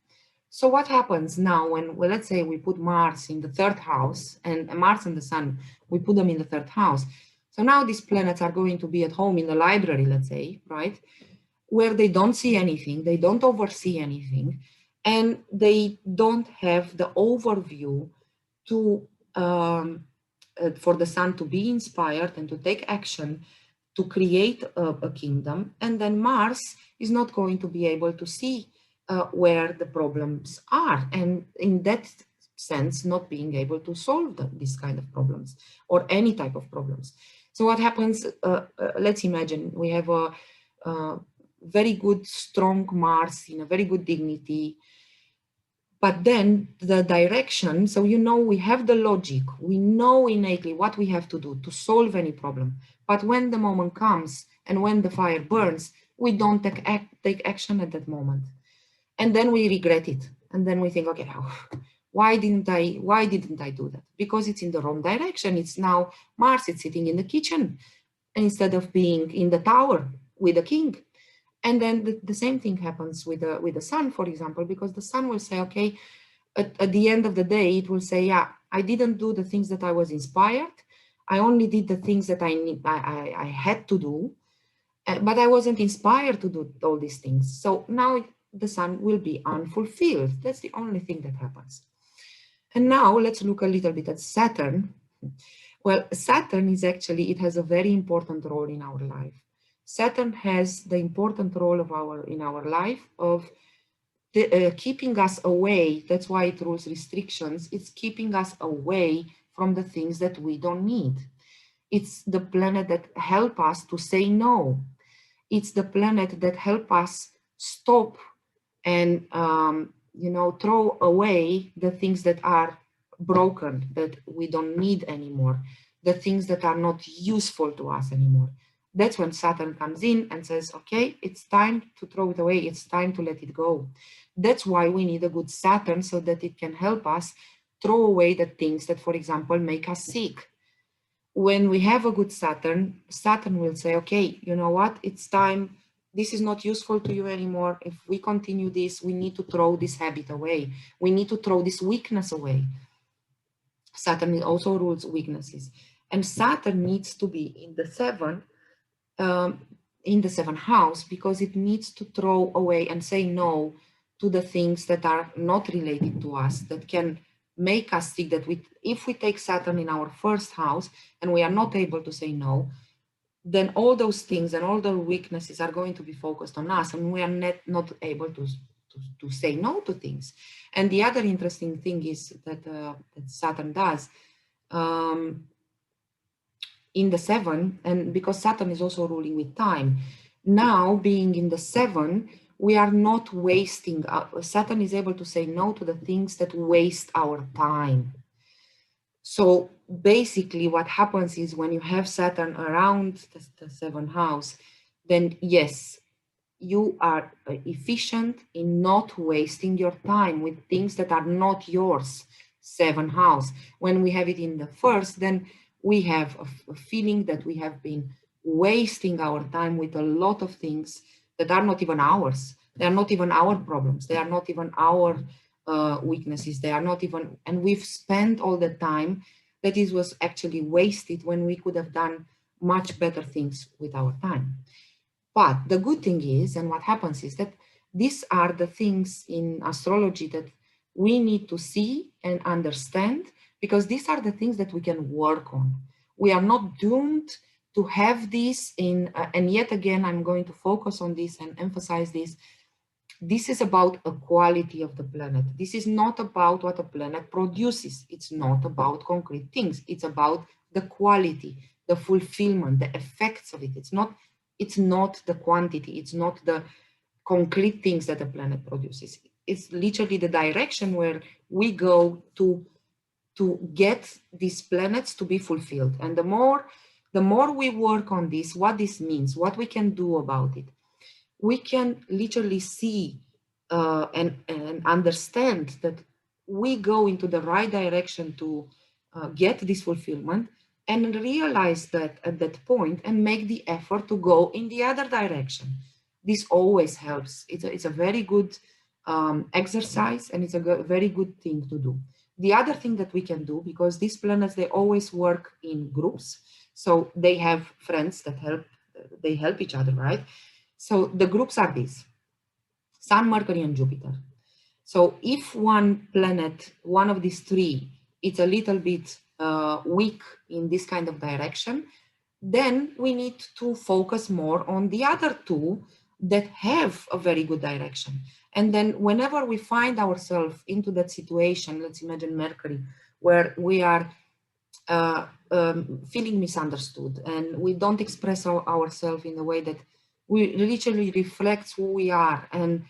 So what happens now when, well, let's say we put Mars in the third house, and Mars and the Sun, we put them in the third house. So now these planets are going to be at home in the library, let's say, right? Where they don't see anything, they don't oversee anything, and they don't have the overview to for the Sun to be inspired and to take action to create a kingdom. And then Mars is not going to be able to see where the problems are, and in that sense not being able to solve this kind of problems or any type of problems. So what happens, let's imagine we have a very good strong Mars in a very good dignity, but then the direction, so we have the logic, we know innately what we have to do to solve any problem, but when the moment comes and when the fire burns, we don't take action at that moment. And then we regret it. And then we think, okay, why didn't I do that? Because it's in the wrong direction. It's now Mars, it's sitting in the kitchen instead of being in the tower with the king. And then the same thing happens with the Sun, for example, because the Sun will say, okay, at the end of the day, it will say, yeah, I didn't do the things that I was inspired. I only did the things that I had to do, but I wasn't inspired to do all these things. So now the Sun will be unfulfilled. That's the only thing that happens. And now let's look a little bit at Saturn. Well, Saturn is actually, it has a very important role in our life. Saturn has the important role in our life of keeping us away. That's why it rules restrictions. It's keeping us away from the things that we don't need. It's the planet that helps us to say no. It's the planet that helps us stop and throw away the things that are broken, that we don't need anymore, the things that are not useful to us anymore. That's when Saturn comes in and says, okay, it's time to throw it away. It's time to let it go. That's why we need a good Saturn, so that it can help us throw away the things that, for example, make us sick. When we have a good Saturn, Saturn will say, okay, you know what, it's time. This is not useful to you anymore. If we continue this, we need to throw this habit away. We need to throw this weakness away. Saturn also rules weaknesses. And Saturn needs to be in the seventh house, because it needs to throw away and say no to the things that are not related to us, that can make us sick. That if we take Saturn in our first house and we are not able to say no, then all those things and all the weaknesses are going to be focused on us, and we are not able to say no to things. And the other interesting thing is that Saturn does in the 7, and because Saturn is also ruling with time, now being in the 7, we are not wasting. Saturn is able to say no to the things that waste our time. So basically what happens is, when you have Saturn around the 7th house, then yes, you are efficient in not wasting your time with things that are not yours. 7th house. When we have it in the first, then we have a feeling that we have been wasting our time with a lot of things that are not even ours. They are not even our problems. They are not even our weaknesses. They are not even, and we've spent all the time that it was actually wasted, when we could have done much better things with our time. But the good thing is, and what happens is, that these are the things in astrology that we need to see and understand, because these are the things that we can work on. We are not doomed to have this in, and yet again, I'm going to focus on this and emphasize this. This is about a quality of the planet. This is not about what a planet produces. It's not about concrete things. It's about the quality, the fulfillment, the effects of it. It's not the quantity. It's not the concrete things that a planet produces. It's literally the direction where we go to get these planets to be fulfilled. And the more we work on this, what this means, what we can do about it, we can literally see and understand that we go into the right direction to get this fulfillment, and realize that at that point, and make the effort to go in the other direction. This always helps. It's a very good exercise, and it's a very good thing to do. The other thing that we can do, because these planets, they always work in groups, so they have friends that help each other, right? So the groups are these: Sun, Mercury, and Jupiter. So if one planet, one of these three, it's a little bit weak in this kind of direction, then we need to focus more on the other two that have a very good direction. And then whenever we find ourselves into that situation, let's imagine Mercury, where we are feeling misunderstood, and we don't express ourselves in a way that we literally reflects who we are. And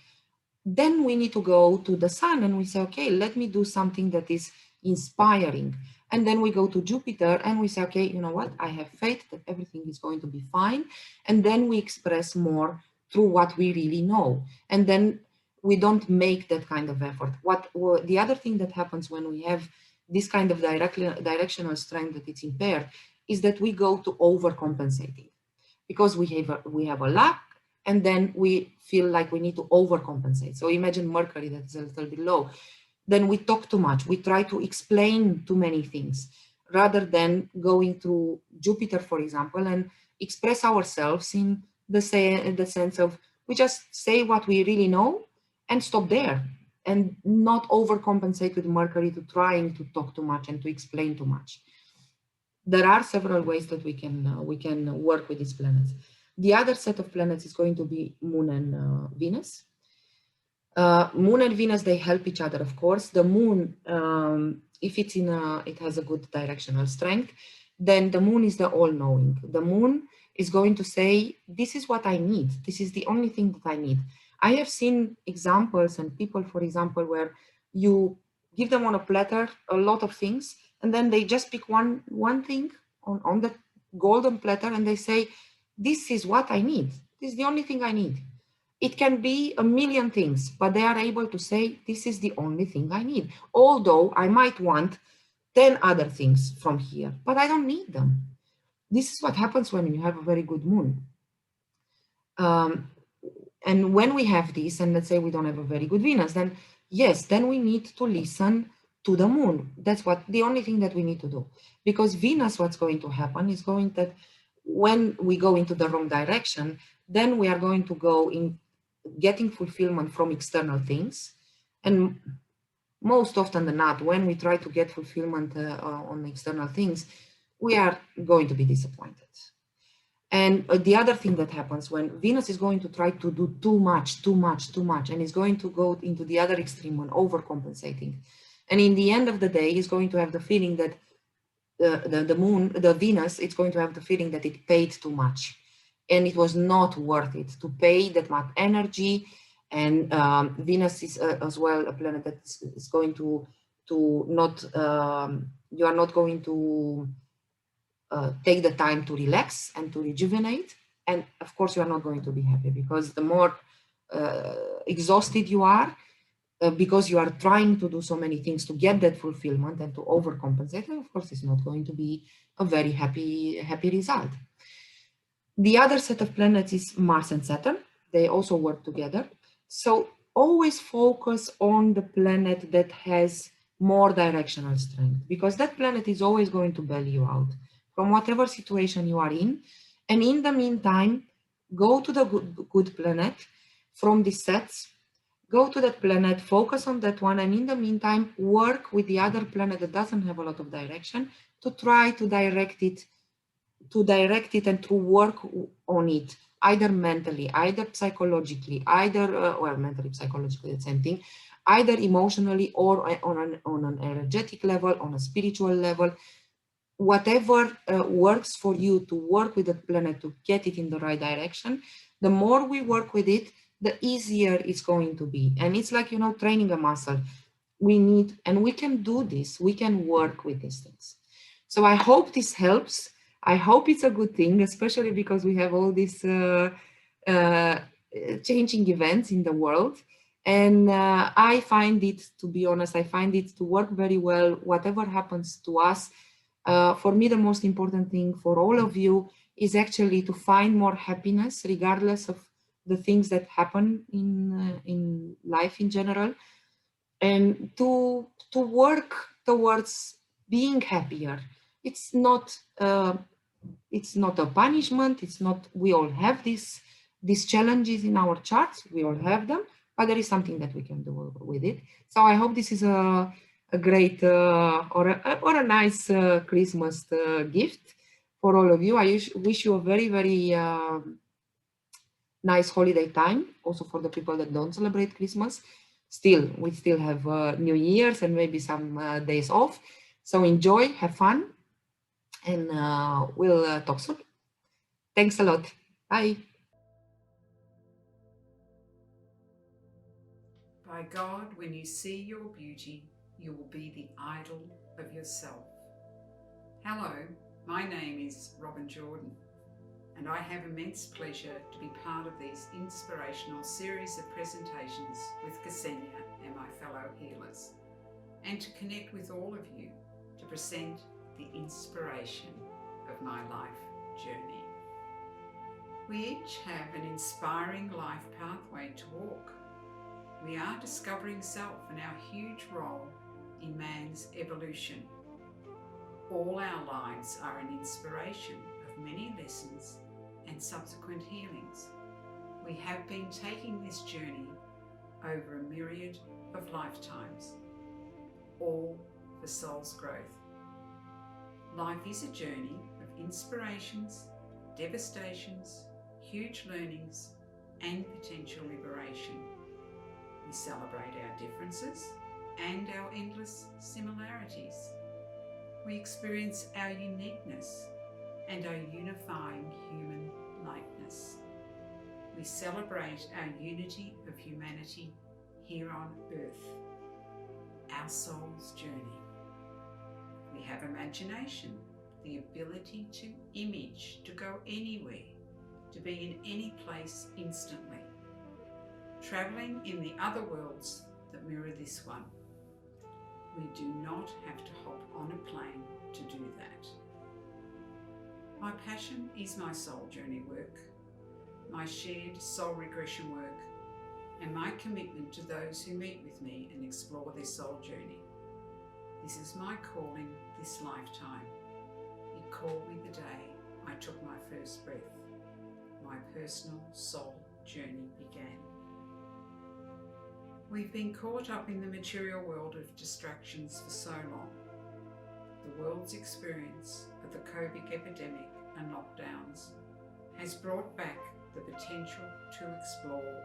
then we need to go to the Sun, and we say, okay, let me do something that is inspiring. And then we go to Jupiter, and we say, okay, you know what, I have faith that everything is going to be fine. And then we express more through what we really know. And then we don't make that kind of effort. The other thing that happens when we have this kind of directional strength that it's impaired is that we go to overcompensating, because we have a lack, and then we feel like we need to overcompensate. So imagine Mercury that's a little bit low. Then we talk too much. We try to explain too many things, rather than going to Jupiter, for example, and express ourselves in the sense of, we just say what we really know and stop there, and not overcompensate with Mercury to trying to talk too much and to explain too much. There are several ways that we can work with these planets. The other set of planets is going to be Moon and Venus. Moon and Venus, they help each other, of course. The Moon, if it's it has a good directional strength, then the Moon is the all-knowing. The Moon is going to say, this is what I need. This is the only thing that I need. I have seen examples and people, for example, where you give them on a platter a lot of things, and then they just pick one thing on the golden platter, and they say, this is what I need. This is the only thing I need. It can be a million things, but they are able to say, this is the only thing I need. Although I might want 10 other things from here, but I don't need them. This is what happens when you have a very good moon. And when we have this, and let's say we don't have a very good Venus, then yes, then we need to listen to the moon. That's what the only thing that we need to do. Because Venus, what's going to happen is going that when we go into the wrong direction, then we are going to go in getting fulfillment from external things. And most often than not, when we try to get fulfillment on external things, we are going to be disappointed. And the other thing that happens when Venus is going to try to do too much, and is going to go into the other extreme when overcompensating. And in the end of the day, is going to have the feeling that the Venus, it's going to have the feeling that it paid too much. And it was not worth it to pay that much energy. And Venus is as well a planet that is going to not, you are not going to take the time to relax and to rejuvenate. And of course, you are not going to be happy, because the more exhausted you are, because you are trying to do so many things to get that fulfillment and to overcompensate, and of course, it's not going to be a very happy result. The other set of planets is Mars and Saturn. They also work together. So always focus on the planet that has more directional strength, because that planet is always going to bail you out from whatever situation you are in. And in the meantime, go to the good planet from the sets, go to that planet, focus on that one, and in the meantime, work with the other planet that doesn't have a lot of direction to try to direct it and to work on it, either mentally, either psychologically, either, well, mentally, psychologically, the same thing, either emotionally or on an energetic level, on a spiritual level. Whatever works for you to work with the planet to get it in the right direction, the more we work with it, the easier it's going to be. And it's like, training a muscle. We need, and we can do this, we can work with these things. So I hope this helps. I hope it's a good thing, especially because we have all these changing events in the world. And I find it, to be honest, I find it to work very well, whatever happens to us. For me, the most important thing for all of you is actually to find more happiness, regardless of the things that happen in life in general, and to work towards being happier. It's not a punishment. It's not. We all have these challenges in our charts. We all have them, but there is something that we can do with it. So I hope this is a great or a nice Christmas gift for all of you. I wish you a very, very nice holiday time, also for the people that don't celebrate Christmas. We still have New Year's and maybe some days off. So enjoy, have fun, and we'll talk soon. Thanks a lot. Bye. By God, when you see your beauty, you will be the idol of yourself. Hello, my name is Robyn Jordan, and I have immense pleasure to be part of these inspirational series of presentations with Ksenia and my fellow healers, and to connect with all of you to present the inspiration of my life journey. We each have an inspiring life pathway to walk. We are discovering self and our huge role in man's evolution. All our lives are an inspiration of many lessons and subsequent healings. We have been taking this journey over a myriad of lifetimes, all for soul's growth. Life is a journey of inspirations, devastations, huge learnings, and potential liberation. We celebrate our differences and our endless similarities. We experience our uniqueness and our unifying human likeness. We celebrate our unity of humanity here on earth, our soul's journey. We have imagination, the ability to image, to go anywhere, to be in any place instantly, travelling in the other worlds that mirror this one. We do not have to hop on a plane to do that. My passion is my soul journey work, my shared soul regression work, and my commitment to those who meet with me and explore their soul journey. This is my calling this lifetime. It called me the day I took my first breath. My personal soul journey began. We've been caught up in the material world of distractions for so long. The world's experience of the COVID epidemic and lockdowns has brought back the potential to explore,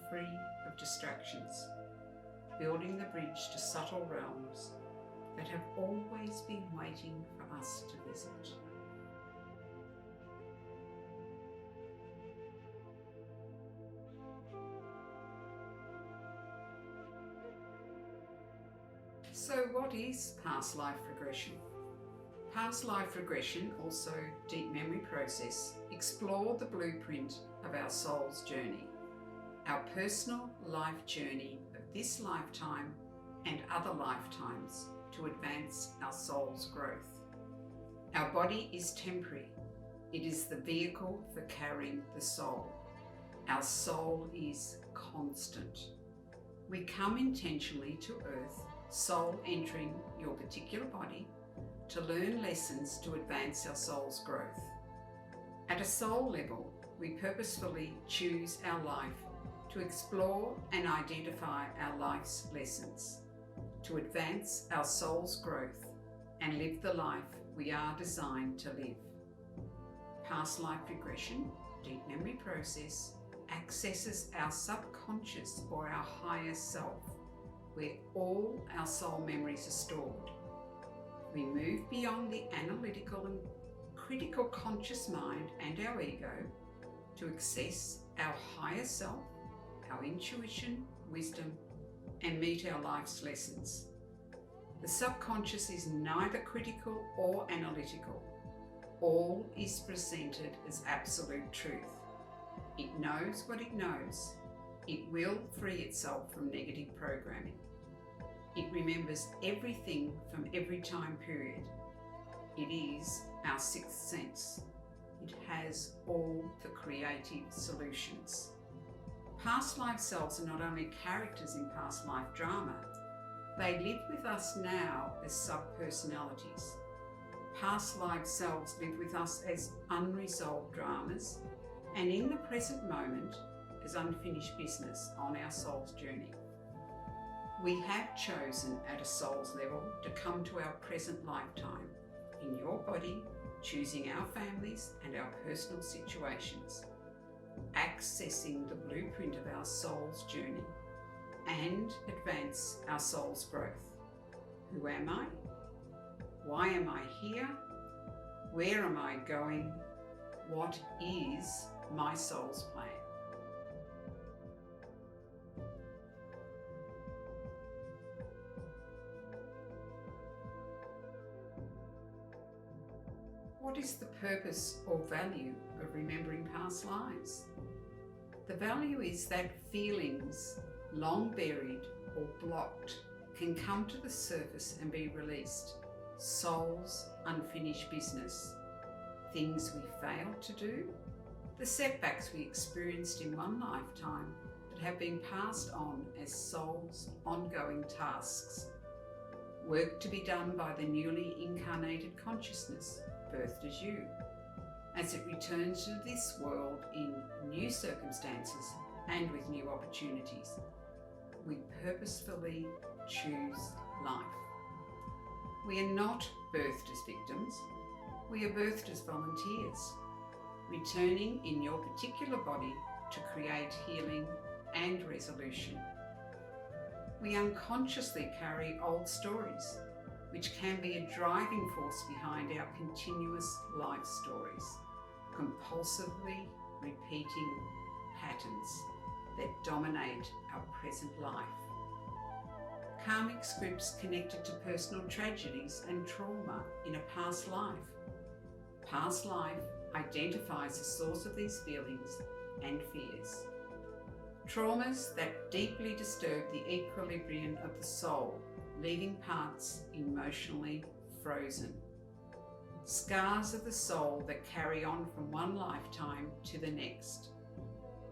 free of distractions, building the bridge to subtle realms that have always been waiting for us to visit. So what is past life regression? Past life regression, also deep memory process, explore the blueprint of our soul's journey, our personal life journey of this lifetime and other lifetimes to advance our soul's growth. Our body is temporary. It is the vehicle for carrying the soul. Our soul is constant. We come intentionally to Earth, soul entering your particular body, to learn lessons to advance our soul's growth. At a soul level, we purposefully choose our life to explore and identify our life's lessons, to advance our soul's growth and live the life we are designed to live. Past life regression, deep memory process, accesses our subconscious or our higher self, where all our soul memories are stored. We move beyond the analytical and critical conscious mind and our ego to access our higher self, our intuition, wisdom, and meet our life's lessons. The subconscious is neither critical or analytical. All is presented as absolute truth. It knows what it knows. It will free itself from negative programming. It remembers everything from every time period. It is our sixth sense. It has all the creative solutions. Past life selves are not only characters in past life drama, they live with us now as sub-personalities. Past life selves live with us as unresolved dramas, and in the present moment as unfinished business on our soul's journey. We have chosen at a soul's level to come to our present lifetime in your body, choosing our families and our personal situations, accessing the blueprint of our soul's journey and advance our soul's growth. Who am I? Why am I here? Where am I going? What is my soul's plan? What is the purpose or value of remembering past lives? The value is that feelings long buried or blocked can come to the surface and be released. Soul's unfinished business. Things we failed to do, the setbacks we experienced in one lifetime that have been passed on as soul's ongoing tasks. Work to be done by the newly incarnated consciousness, birthed as you, as it returns to this world in new circumstances and with new opportunities. We purposefully choose life. We are not birthed as victims. We are birthed as volunteers, returning in your particular body to create healing and resolution. We unconsciously carry old stories, which can be a driving force behind our continuous life stories, compulsively repeating patterns that dominate our present life. Karmic scripts connected to personal tragedies and trauma in a past life. Past life identifies the source of these feelings and fears. Traumas that deeply disturb the equilibrium of the soul, leaving parts emotionally frozen. Scars of the soul that carry on from one lifetime to the next,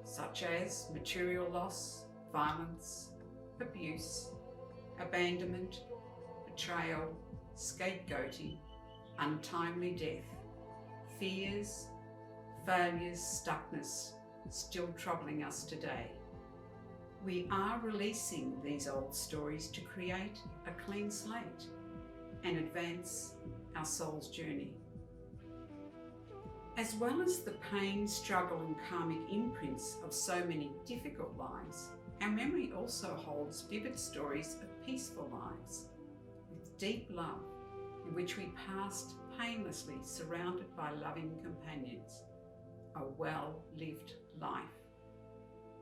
such as material loss, violence, abuse, abandonment, betrayal, scapegoating, untimely death, fears, failures, stuckness, still troubling us today. We are releasing these old stories to create a clean slate and advance our soul's journey. As well as the pain, struggle and karmic imprints of so many difficult lives, our memory also holds vivid stories of peaceful lives with deep love in which we passed painlessly surrounded by loving companions, a well-lived life,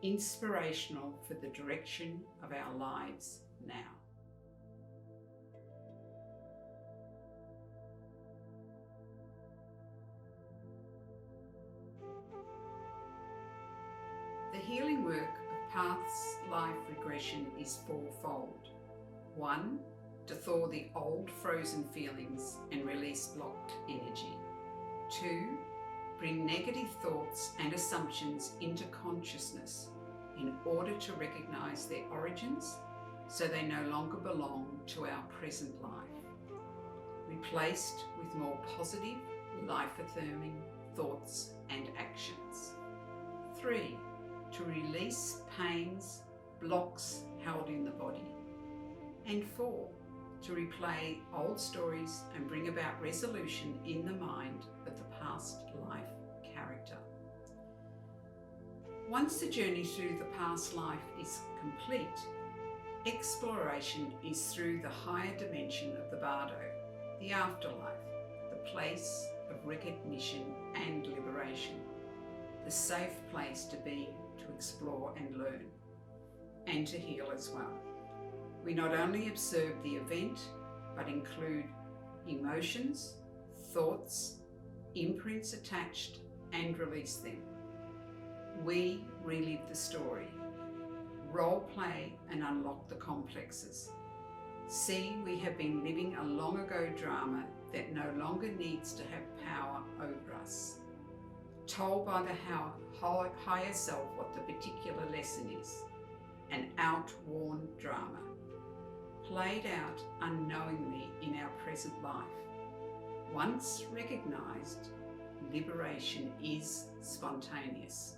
inspirational for the direction of our lives now. The healing work of Path's life regression is fourfold. 1. To thaw the old frozen feelings and release blocked energy. 2. Bring negative thoughts and assumptions into consciousness in order to recognize their origins so they no longer belong to our present life. Replaced with more positive, life-affirming thoughts and actions. 3. To release pains, blocks held in the body. And 4. To replay old stories and bring about resolution in the mind of the past life character. Once the journey through the past life is complete, exploration is through the higher dimension of the bardo, the afterlife, the place of recognition and liberation, the safe place to be, to explore and learn, and to heal as well. We not only observe the event, but include emotions, thoughts, imprints attached, and release them. We relive the story, role play and unlock the complexes. See, we have been living a long ago drama that no longer needs to have power over us. Told by the higher self what the particular lesson is, an outworn drama, played out unknowingly in our present life. Once recognized, liberation is spontaneous.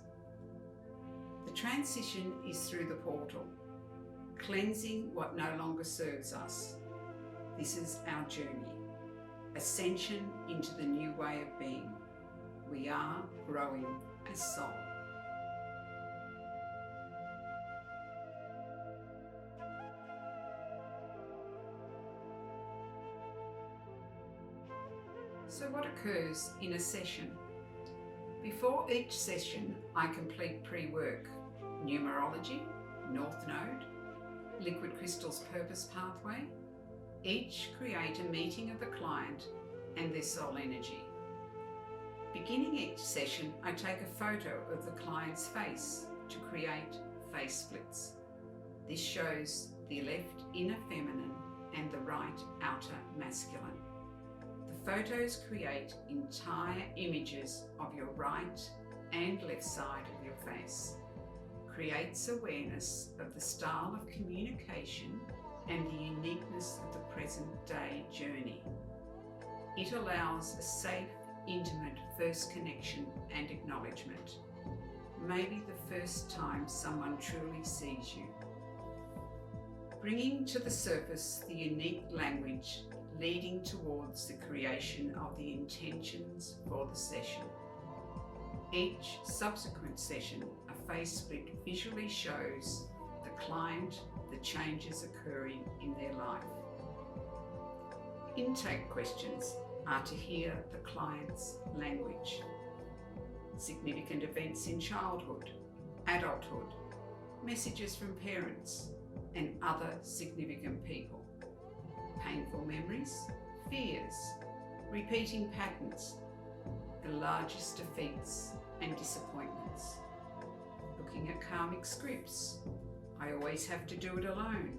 The transition is through the portal, cleansing what no longer serves us. This is our journey, ascension into the new way of being. We are growing as soul. So what occurs in a session? Before each session, I complete pre-work, numerology, North Node, Liquid Crystal's Purpose Pathway. Each create a meeting of the client and their soul energy. Beginning each session, I take a photo of the client's face to create face splits. This shows the left inner feminine and the right outer masculine. The photos create entire images of your right and left side of your face. Creates awareness of the style of communication and the uniqueness of the present day journey. It allows a safe, intimate first connection and acknowledgement. Maybe the first time someone truly sees you. Bringing to the surface the unique language leading towards the creation of the intentions for the session. Each subsequent session, a face split visually shows the client the changes occurring in their life. Intake questions are to hear the client's language. Significant events in childhood, adulthood, messages from parents and other significant people. Painful memories, fears, repeating patterns, the largest defeats and disappointments. Looking at karmic scripts, I always have to do it alone.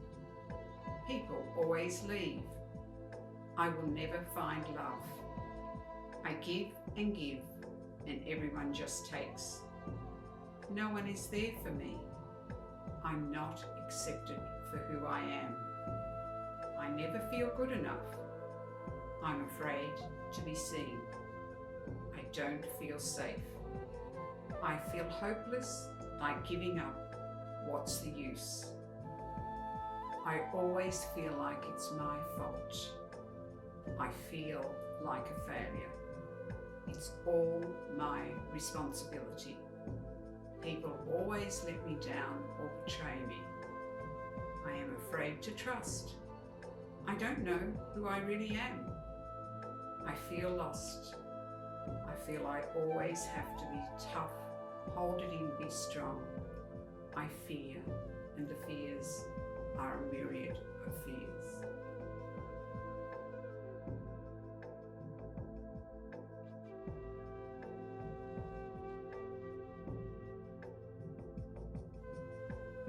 People always leave. I will never find love. I give, and everyone just takes. No one is there for me. I'm not accepted for who I am. I never feel good enough. I'm afraid to be seen. I don't feel safe. I feel hopeless, like giving up. What's the use? I always feel like it's my fault. I feel like a failure. It's all my responsibility. People always let me down or betray me. I am afraid to trust. I don't know who I really am. I feel lost. I feel I always have to be tough, hold it in, be strong. I fear, and the fears are a myriad of fears.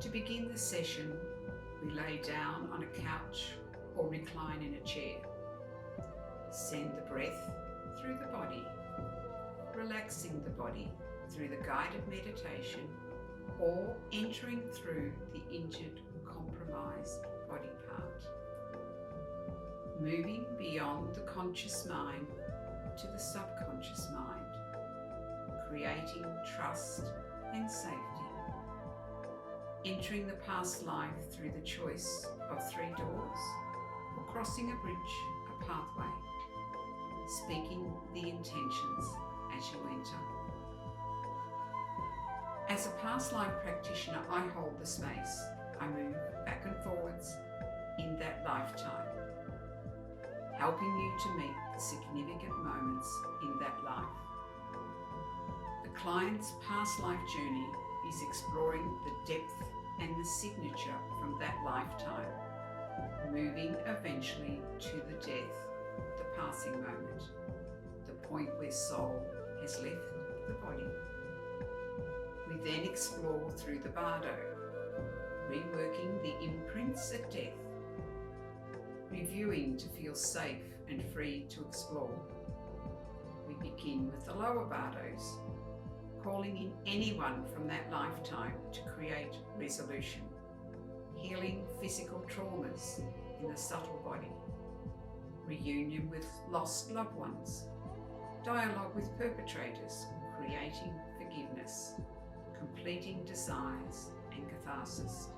To begin the session, we lay down on a couch or recline in a chair. Send the breath through the body, relaxing the body through the guided meditation or entering through the injured, compromised body part. Moving beyond the conscious mind to the subconscious mind, creating trust and safety. Entering the past life through the choice of 3 doors or crossing a bridge, a pathway. Speaking the intentions as you enter. As a past life practitioner, I hold the space. I move back and forwards in that lifetime, helping you to meet the significant moments in that life. The client's past life journey is exploring the depth and the signature from that lifetime, moving eventually to the death, the passing moment, the point where soul has left the body. We then explore through the bardo, reworking the imprints at death, reviewing to feel safe and free to explore. We begin with the lower bardos, calling in anyone from that lifetime to create resolution, healing physical traumas in the subtle body, reunion with lost loved ones, dialogue with perpetrators, creating forgiveness, completing desires and catharsis.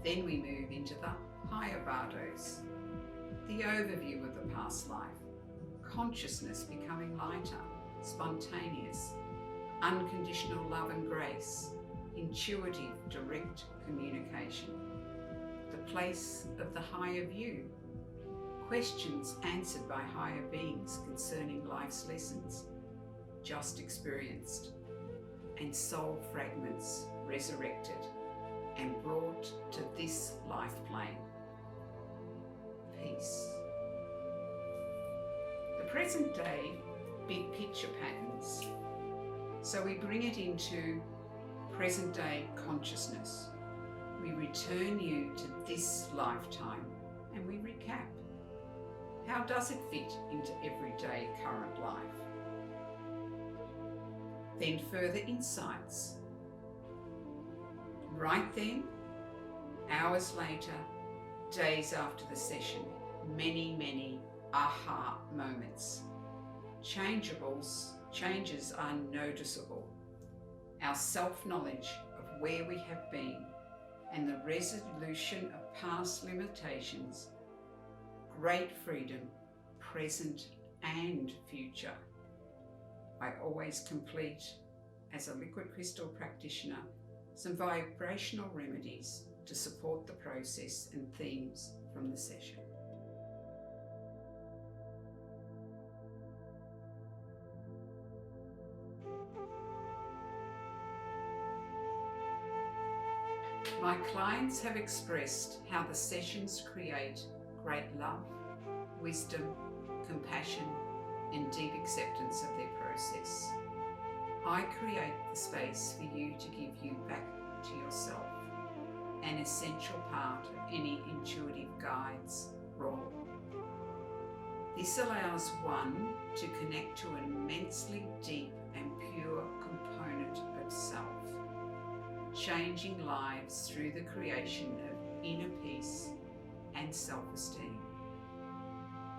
Then we move into the higher bardos, the overview of the past life, consciousness becoming lighter, spontaneous, unconditional love and grace, intuitive, direct communication, the place of the higher view, questions answered by higher beings concerning life's lessons just experienced, and soul fragments resurrected and brought to this life plane. Peace. The present day big picture patterns. So we bring it into present day consciousness. We return you to this lifetime and we recap. How does it fit into everyday current life? Then further insights. Right then, hours later, days after the session, many aha moments. Changes are noticeable. Our self-knowledge of where we have been and the resolution of past limitations, great freedom, present and future. I always complete, as a liquid crystal practitioner, some vibrational remedies to support the process and themes from the session. My clients have expressed how the sessions create great love, wisdom, compassion, and deep acceptance of their process. I create the space for you to give you back to yourself, an essential part of any intuitive guide's role. This allows one to connect to an immensely deep and pure component of self, changing lives through the creation of inner peace and self-esteem.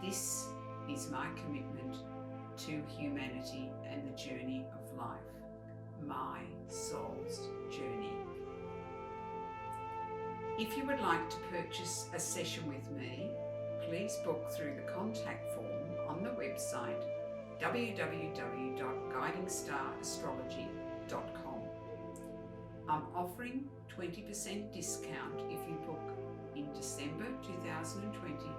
This is my commitment to humanity and the journey of life, my soul's journey. If you would like to purchase a session with me, please book through the contact form on the website www.guidingstar.astrology.com. I'm offering 20% discount if you book in December 2020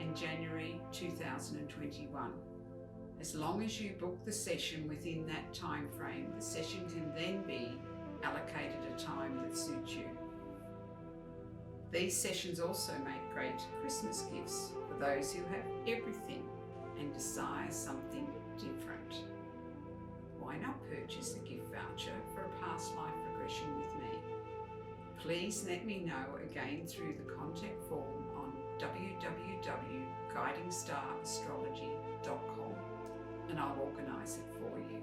and January 2021. As long as you book the session within that time frame, the session can then be allocated a time that suits you. These sessions also make great Christmas gifts for those who have everything and desire something different. Why not purchase a gift voucher for a past life regression with me? Please let me know again through the contact form on www.guidingstar.astrology.com and I'll organise it for you.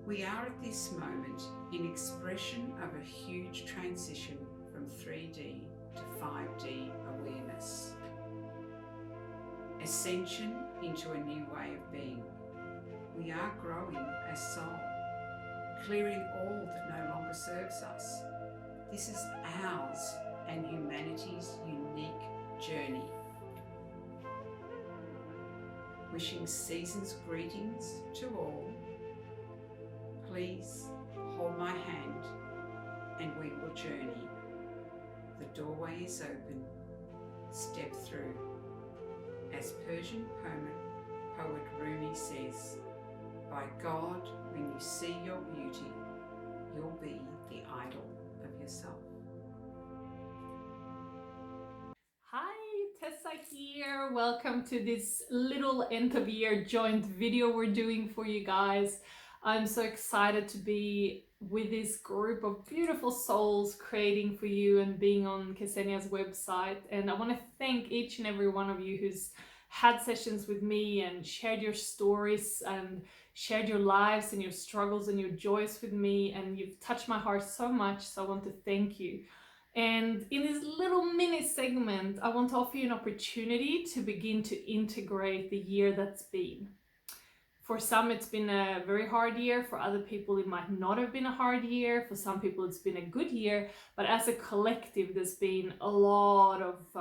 We are at this moment in expression of a huge transition from 3D to 5D awareness. Ascension into a new way of being. We are growing as soul, clearing all that no longer serves us. This is ours and humanity's unique journey. Wishing season's greetings to all. Please hold my hand and we will journey. The doorway is open. Step through. As Persian poet Rumi says, by God, when you see your beauty, you'll be the idol of yourself. Hi, Tessa here. Welcome to this little end of year joint video we're doing for you guys. I'm so excited to be with this group of beautiful souls creating for you and being on Kesenya's website. And I want to thank each and every one of you who's had sessions with me and shared your stories and shared your lives and your struggles and your joys with me. And you've touched my heart so much. So I want to thank you. And in this little mini segment, I want to offer you an opportunity to begin to integrate the year that's been. For some, it's been a very hard year. For other people, it might not have been a hard year. For some people, it's been a good year. But as a collective, there's been a lot of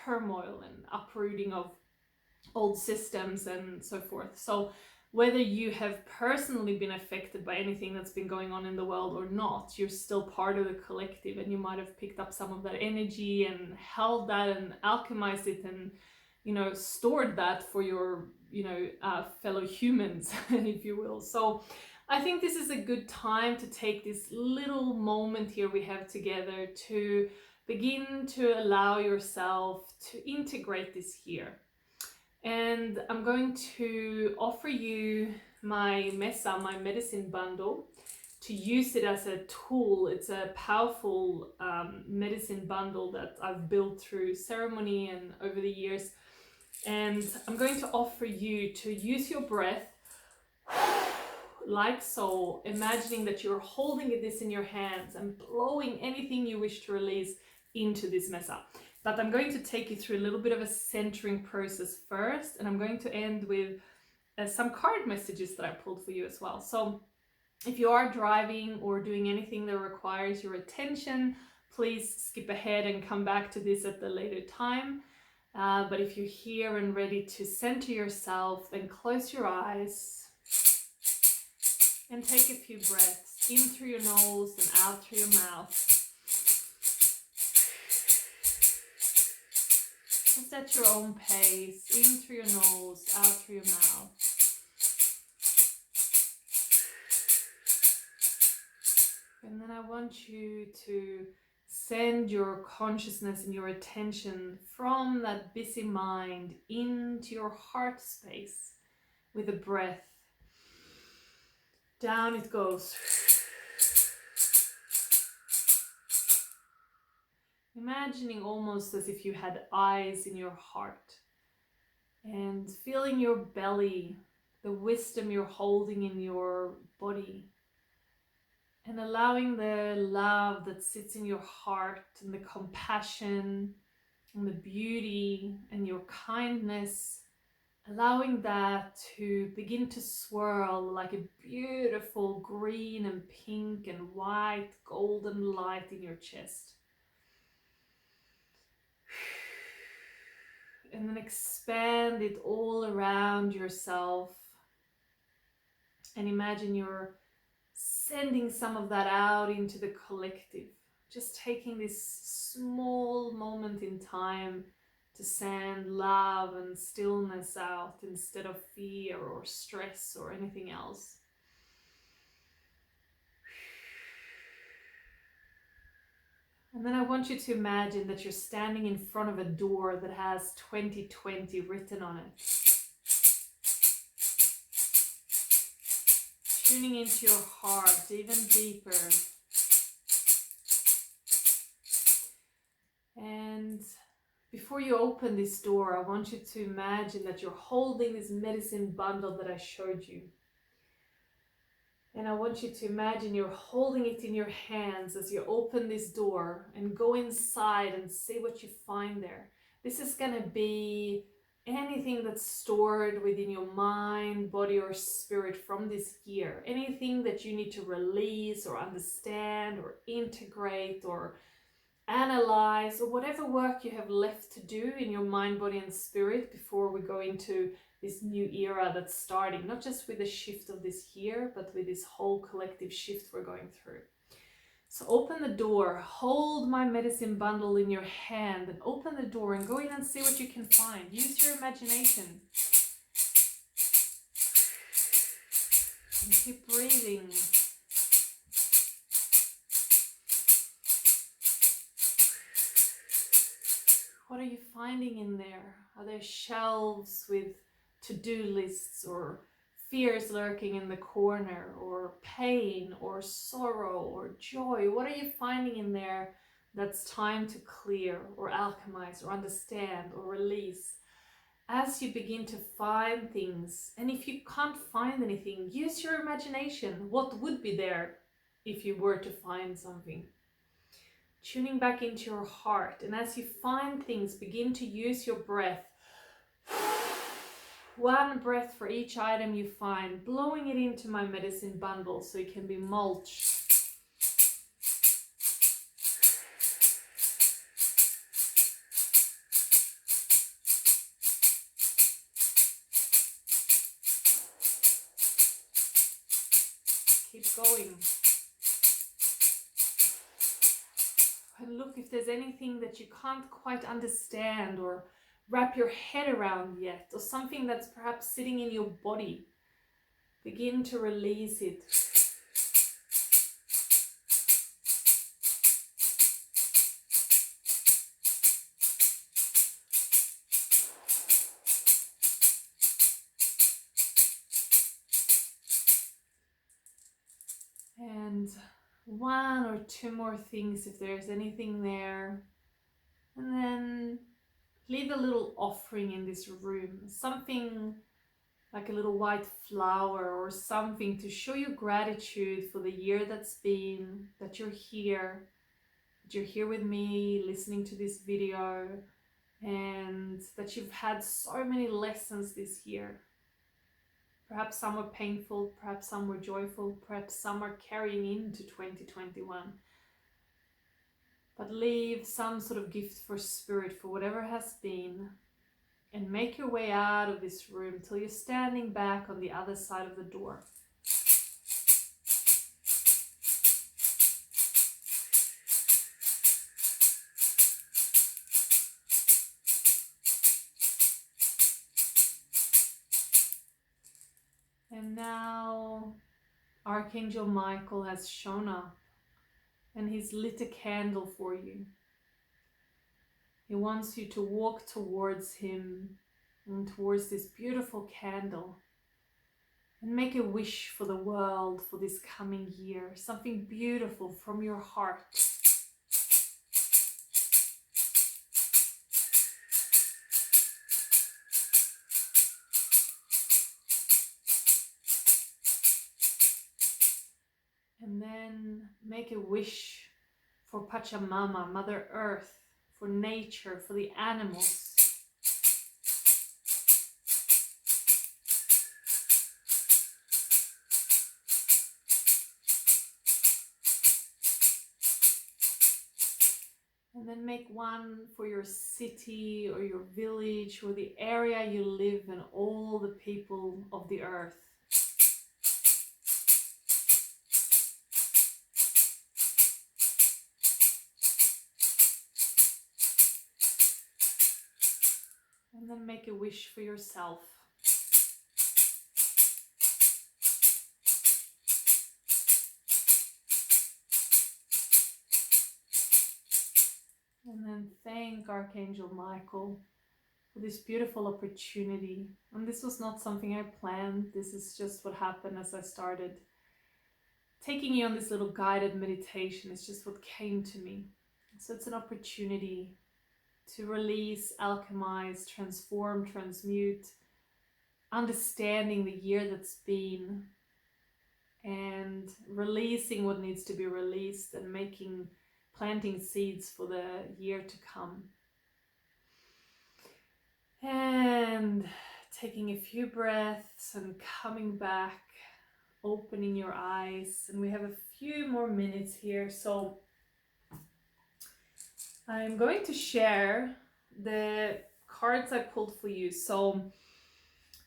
turmoil and uprooting of old systems and so forth. So whether you have personally been affected by anything that's been going on in the world or not, you're still part of the collective, and you might have picked up some of that energy and held that and alchemized it and, you know, stored that for your, fellow humans, if you will. So I think this is a good time to take this little moment here we have together to begin to allow yourself to integrate this year. And I'm going to offer you my Mesa, my medicine bundle, to use it as a tool. It's a powerful medicine bundle that I've built through ceremony and over the years. And I'm going to offer you to use your breath like so, imagining that you're holding this in your hands and blowing anything you wish to release into this Mesa. But I'm going to take you through a little bit of a centering process first, and I'm going to end with some card messages that I pulled for you as well. So if you are driving or doing anything that requires your attention, please skip ahead and come back to this at the later time. But if you're here and ready to center yourself, then close your eyes and take a few breaths in through your nose and out through your mouth. Just at your own pace, in through your nose, out through your mouth. And then I want you to send your consciousness and your attention from that busy mind into your heart space with a breath. Down it goes. Imagining almost as if you had eyes in your heart, and feeling your belly, the wisdom you're holding in your body, and allowing the love that sits in your heart and the compassion and the beauty and your kindness, allowing that to begin to swirl like a beautiful green and pink and white golden light in your chest. And then expand it all around yourself, and imagine you're sending some of that out into the collective, just taking this small moment in time to send love and stillness out instead of fear or stress or anything else. And then I want you to imagine that you're standing in front of a door that has 2020 written on it. Tuning into your heart even deeper. And before you open this door, I want you to imagine that you're holding this medicine bundle that I showed you. And I want you to imagine you're holding it in your hands as you open this door and go inside and see what you find there. This is going to be anything that's stored within your mind, body, or spirit from this year. Anything that you need to release or understand or integrate or analyze, or whatever work you have left to do in your mind, body, and spirit before we go into this new era that's starting, not just with the shift of this year, but with this whole collective shift we're going through. So open the door, hold my medicine bundle in your hand, and open the door and go in and see what you can find. Use your imagination. And keep breathing. What are you finding in there? Are there shelves with to-do lists or fears lurking in the corner, or pain or sorrow or joy? What are you finding in there that's time to clear or alchemize or understand or release? As you begin to find things, and if you can't find anything, use your imagination. What would be there if you were to find something? Tuning back into your heart, and as you find things, begin to use your breath. One breath for each item you find, blowing it into my medicine bundle so it can be mulch. Keep going. And look if there's anything that you can't quite understand or wrap your head around yet, or something that's perhaps sitting in your body. Begin to release it. And one or two more things if there's anything there. And then leave a little offering in this room, something like a little white flower or something to show you gratitude for the year that's been, that you're here with me listening to this video, and that you've had so many lessons this year. Perhaps some were painful, perhaps some were joyful, perhaps some are carrying into 2021. But leave some sort of gift for spirit for whatever has been, and make your way out of this room till you're standing back on the other side of the door. And now Archangel Michael has shown up. and he's lit a candle for you. He wants you to walk towards him and towards this beautiful candle and make a wish for the world for this coming year, something beautiful from your heart. And then make a wish for Pachamama, Mother Earth, for nature, for the animals. And then make one for your city or your village or the area you live and all the people of the earth. And then make a wish for yourself. And then thank Archangel Michael for this beautiful opportunity. And this was not something I planned. This is just what happened as I started taking you on this little guided meditation. It's just what came to me. So it's an opportunity to release, alchemize, transform, transmute, understanding the year that's been, and releasing what needs to be released and planting seeds for the year to come. And taking a few breaths and coming back, opening your eyes. And we have a few more minutes here. So I'm going to share the cards I pulled for you. So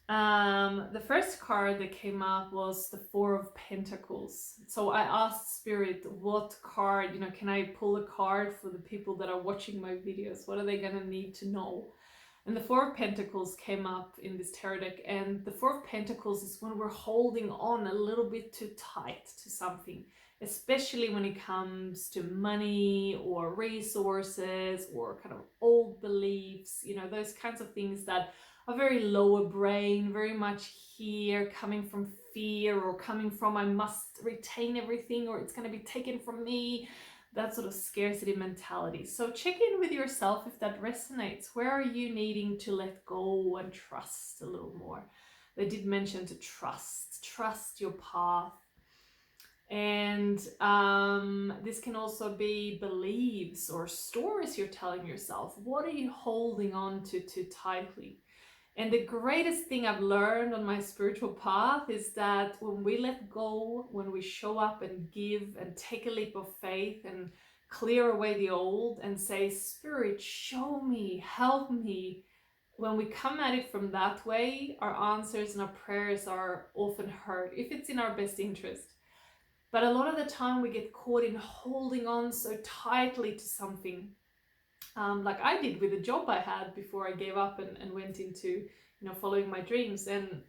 the first card that came up was the Four of Pentacles. So I asked Spirit, what card, can I pull a card for the people that are watching my videos? What are they going to need to know? And the Four of Pentacles came up in this tarot deck. And the Four of Pentacles is when we're holding on a little bit too tight to something, especially when it comes to money or resources or kind of old beliefs, those kinds of things that are very lower brain, very much here, coming from fear or coming from I must retain everything or it's going to be taken from me, that sort of scarcity mentality. So check in with yourself if that resonates. Where are you needing to let go and trust a little more? They did mention to trust your path. And this can also be beliefs or stories you're telling yourself. What are you holding on to too tightly? And the greatest thing I've learned on my spiritual path is that when we let go, when we show up and give and take a leap of faith and clear away the old and say, Spirit, show me, help me. When we come at it from that way, our answers and our prayers are often heard if it's in our best interest. But a lot of the time we get caught in holding on so tightly to something. Like I did with the job I had before I gave up and went into, following my dreams. And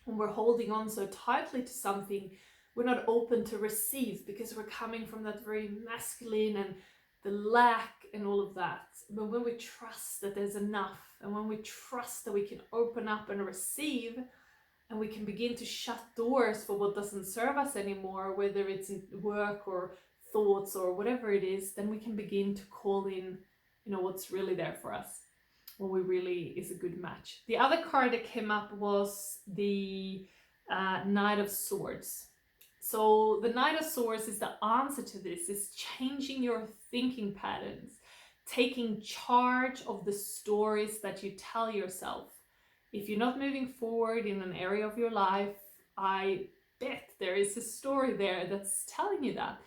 when we're holding on so tightly to something, we're not open to receive because we're coming from that very masculine and the lack and all of that. But when we trust that there's enough and when we trust that we can open up and receive, and we can begin to shut doors for what doesn't serve us anymore, whether it's in work or thoughts or whatever it is, then we can begin to call in, what's really there for us, what we really is a good match. The other card that came up was the Knight of Swords. So the Knight of Swords is the answer to this, is changing your thinking patterns, taking charge of the stories that you tell yourself. If you're not moving forward in an area of your life, I bet there is a story there that's telling you that.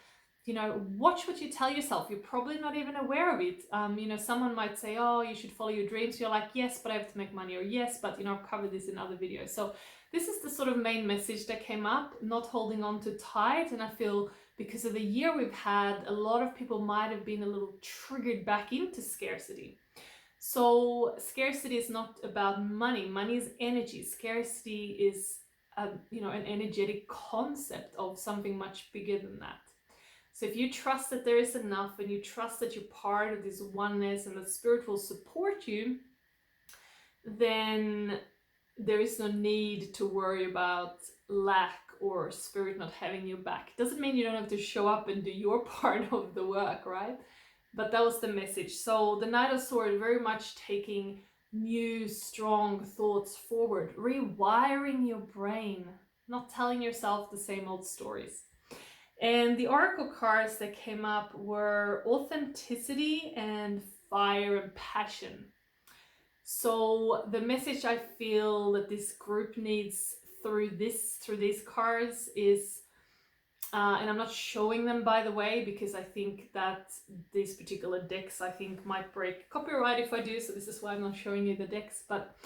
Watch what you tell yourself. You're probably not even aware of it. Someone might say, oh, you should follow your dreams. You're like, yes, but I have to make money. Or yes, but, I've covered this in other videos. So this is the sort of main message that came up, not holding on too tight. And I feel because of the year we've had, a lot of people might have been a little triggered back into scarcity. So scarcity is not about money. Money is energy. Scarcity is, an energetic concept of something much bigger than that. So if you trust that there is enough and you trust that you're part of this oneness and that spirit will support you, then there is no need to worry about lack or spirit not having your back. It doesn't mean you don't have to show up and do your part of the work, right? But that was the message. So the Knight of Swords very much taking new, strong thoughts forward, rewiring your brain, not telling yourself the same old stories. And the oracle cards that came up were authenticity and fire and passion. So the message I feel that this group needs through these cards is, and I'm not showing them, by the way, because I think that these particular decks I think might break copyright if I do, so this is why I'm not showing you the decks. But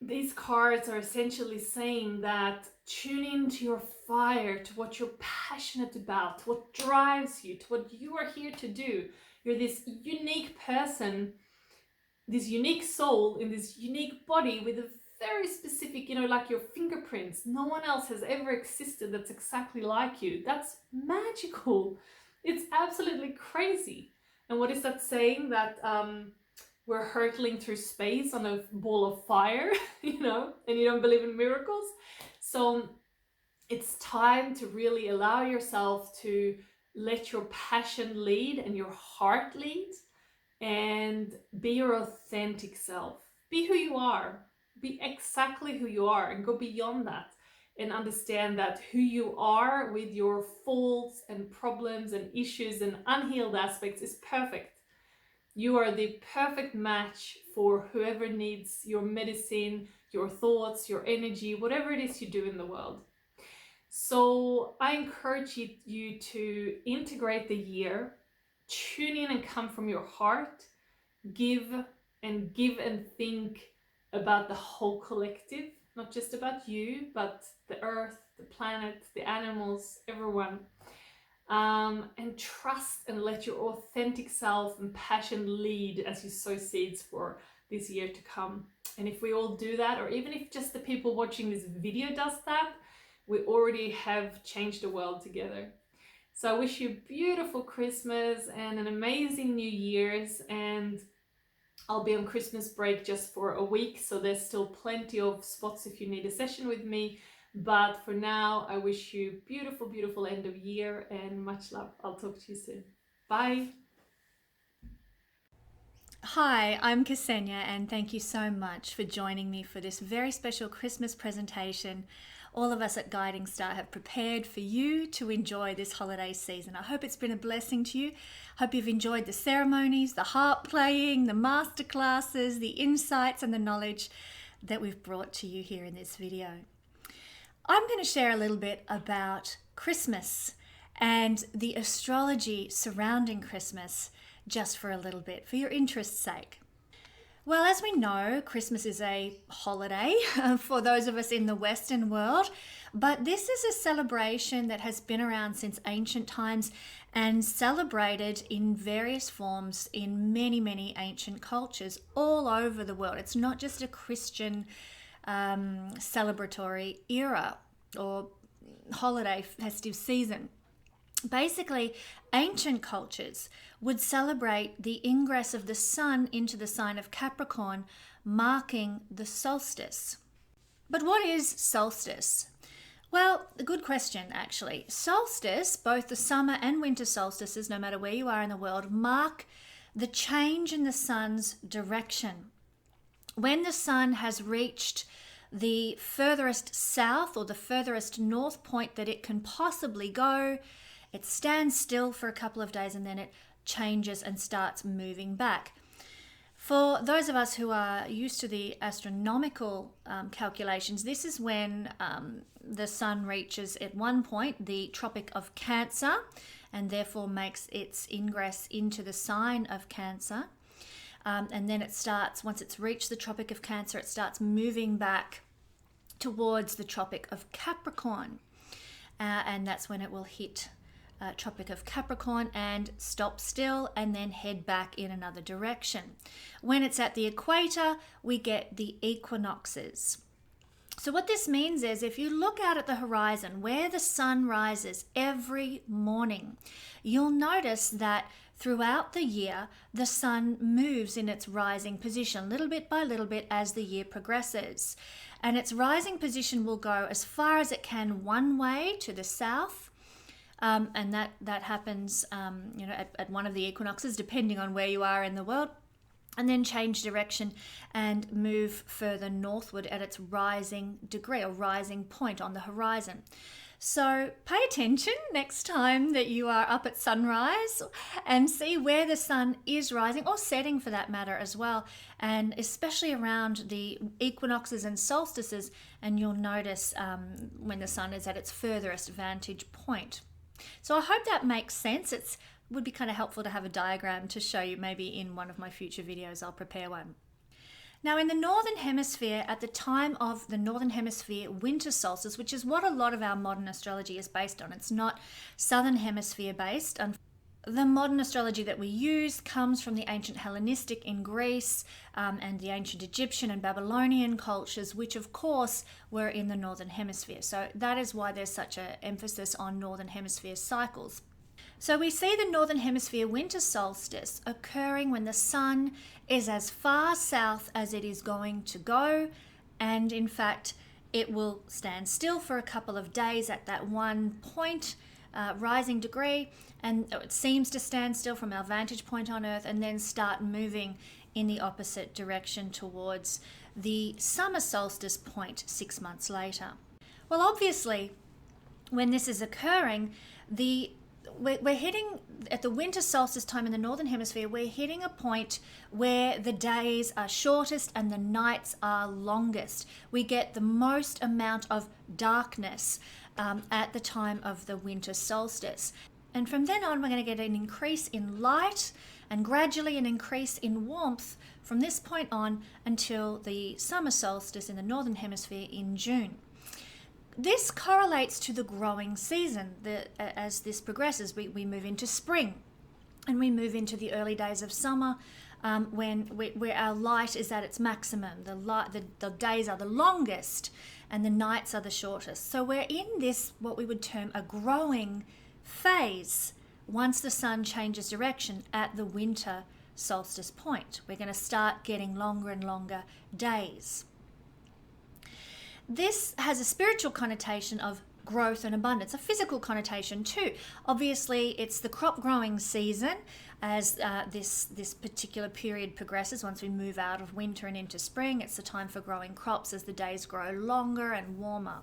these cards are essentially saying that tune into your fire, to what you're passionate about, to what drives you, to what you are here to do. You're this unique person, this unique soul in this unique body with a very specific, like your fingerprints. No one else has ever existed that's exactly like you. That's magical. It's absolutely crazy. And what is that saying? That we're hurtling through space on a ball of fire, and you don't believe in miracles. So it's time to really allow yourself to let your passion lead and your heart lead, and be your authentic self. Be who you are. Be exactly who you are, and go beyond that and understand that who you are, with your faults and problems and issues and unhealed aspects, is perfect. You are the perfect match for whoever needs your medicine, your thoughts, your energy, whatever it is you do in the world. So I encourage you to integrate the year, tune in and come from your heart, give and think about the whole collective, not just about you, but the earth, the planet, the animals, everyone. And trust and let your authentic self and passion lead as you sow seeds for this year to come. And if we all do that, or even if just the people watching this video does that, we already have changed the world together. So I wish you a beautiful Christmas and an amazing New Year's, and I'll be on Christmas break just for a week, so there's still plenty of spots if you need a session with me. But for now, I wish you beautiful, beautiful end of year and much love. I'll talk to you soon. Bye. Hi, I'm Ksenia, and thank you so much for joining me for this very special Christmas presentation all of us at Guiding Star have prepared for you to enjoy this holiday season. I hope it's been a blessing to you. Hope you've enjoyed the ceremonies, the harp playing, the masterclasses, the insights and the knowledge that we've brought to you here in this video. I'm going to share a little bit about Christmas and the astrology surrounding Christmas just for a little bit, for your interest's sake. Well, as we know, Christmas is a holiday for those of us in the Western world, but this is a celebration that has been around since ancient times and celebrated in various forms in many, many ancient cultures all over the world. It's not just a Christian celebratory era or holiday festive season. Basically, ancient cultures would celebrate the ingress of the sun into the sign of Capricorn, marking the solstice. But what is solstice? Well, a good question actually. Solstice, both the summer and winter solstices, no matter where you are in the world, mark the change in the sun's direction. When the sun has reached the furthest south or the furthest north point that it can possibly go, it stands still for a couple of days and then it changes and starts moving back. For those of us who are used to the astronomical calculations, this is when the sun reaches at one point the Tropic of Cancer and therefore makes its ingress into the sign of Cancer. And then it starts, once it's reached the Tropic of Cancer, it starts moving back towards the Tropic of Capricorn. And that's when it will hit Tropic of Capricorn and stop still and then head back in another direction. When it's at the equator, we get the equinoxes. So what this means is if you look out at the horizon where the sun rises every morning, you'll notice that throughout the year, the sun moves in its rising position little bit by little bit as the year progresses. And its rising position will go as far as it can one way to the south. And that happens at one of the equinoxes, depending on where you are in the world, and then change direction and move further northward at its rising degree or rising point on the horizon. So pay attention next time that you are up at sunrise and see where the sun is rising, or setting for that matter as well, and especially around the equinoxes and solstices, and you'll notice when the sun is at its furthest vantage point. So I hope that makes sense. It would be kind of helpful to have a diagram to show you. Maybe in one of my future videos I'll prepare one. Now in the Northern Hemisphere, at the time of the Northern Hemisphere winter solstice, which is what a lot of our modern astrology is based on, it's not Southern Hemisphere based. The modern astrology that we use comes from the ancient Hellenistic in Greece and the ancient Egyptian and Babylonian cultures, which of course were in the Northern Hemisphere. So that is why there's such an emphasis on Northern Hemisphere cycles. So we see the Northern Hemisphere winter solstice occurring when the sun is as far south as it is going to go, and in fact it will stand still for a couple of days at that one point, rising degree, and it seems to stand still from our vantage point on Earth, and then start moving in the opposite direction towards the summer solstice point 6 months later. Well, obviously, when this is occurring, we're hitting at the winter solstice time in the Northern Hemisphere, we're hitting a point where the days are shortest and the nights are longest. We get the most amount of darkness at the time of the winter solstice. And from then on, we're going to get an increase in light and gradually an increase in warmth from this point on until the summer solstice in the Northern Hemisphere in June. This correlates to the growing season. As this progresses, we move into spring and we move into the early days of summer where our light is at its maximum. The days are the longest and the nights are the shortest. So we're in this, what we would term a growing phase once the sun changes direction at the winter solstice point. We're going to start getting longer and longer days. This has a spiritual connotation of growth and abundance, a physical connotation too. Obviously, it's the crop growing season as this particular period progresses. Once we move out of winter and into spring, it's the time for growing crops as the days grow longer and warmer.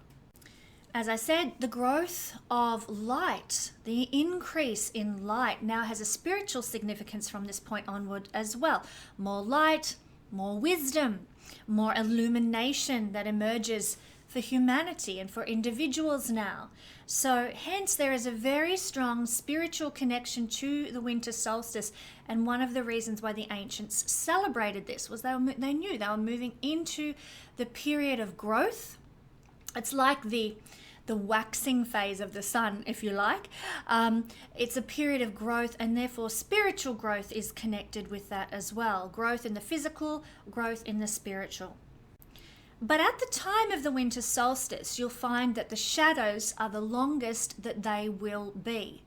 As I said, the growth of light, the increase in light now has a spiritual significance from this point onward as well. More light, more wisdom, more illumination that emerges for humanity and for individuals now. So hence there is a very strong spiritual connection to the winter solstice, and one of the reasons why the ancients celebrated this was they knew they were moving into the period of growth. It's like the waxing phase of the sun, if you like. It's a period of growth, and therefore spiritual growth is connected with that as well. Growth in the physical, growth in the spiritual. But at the time of the winter solstice, you'll find that the shadows are the longest that they will be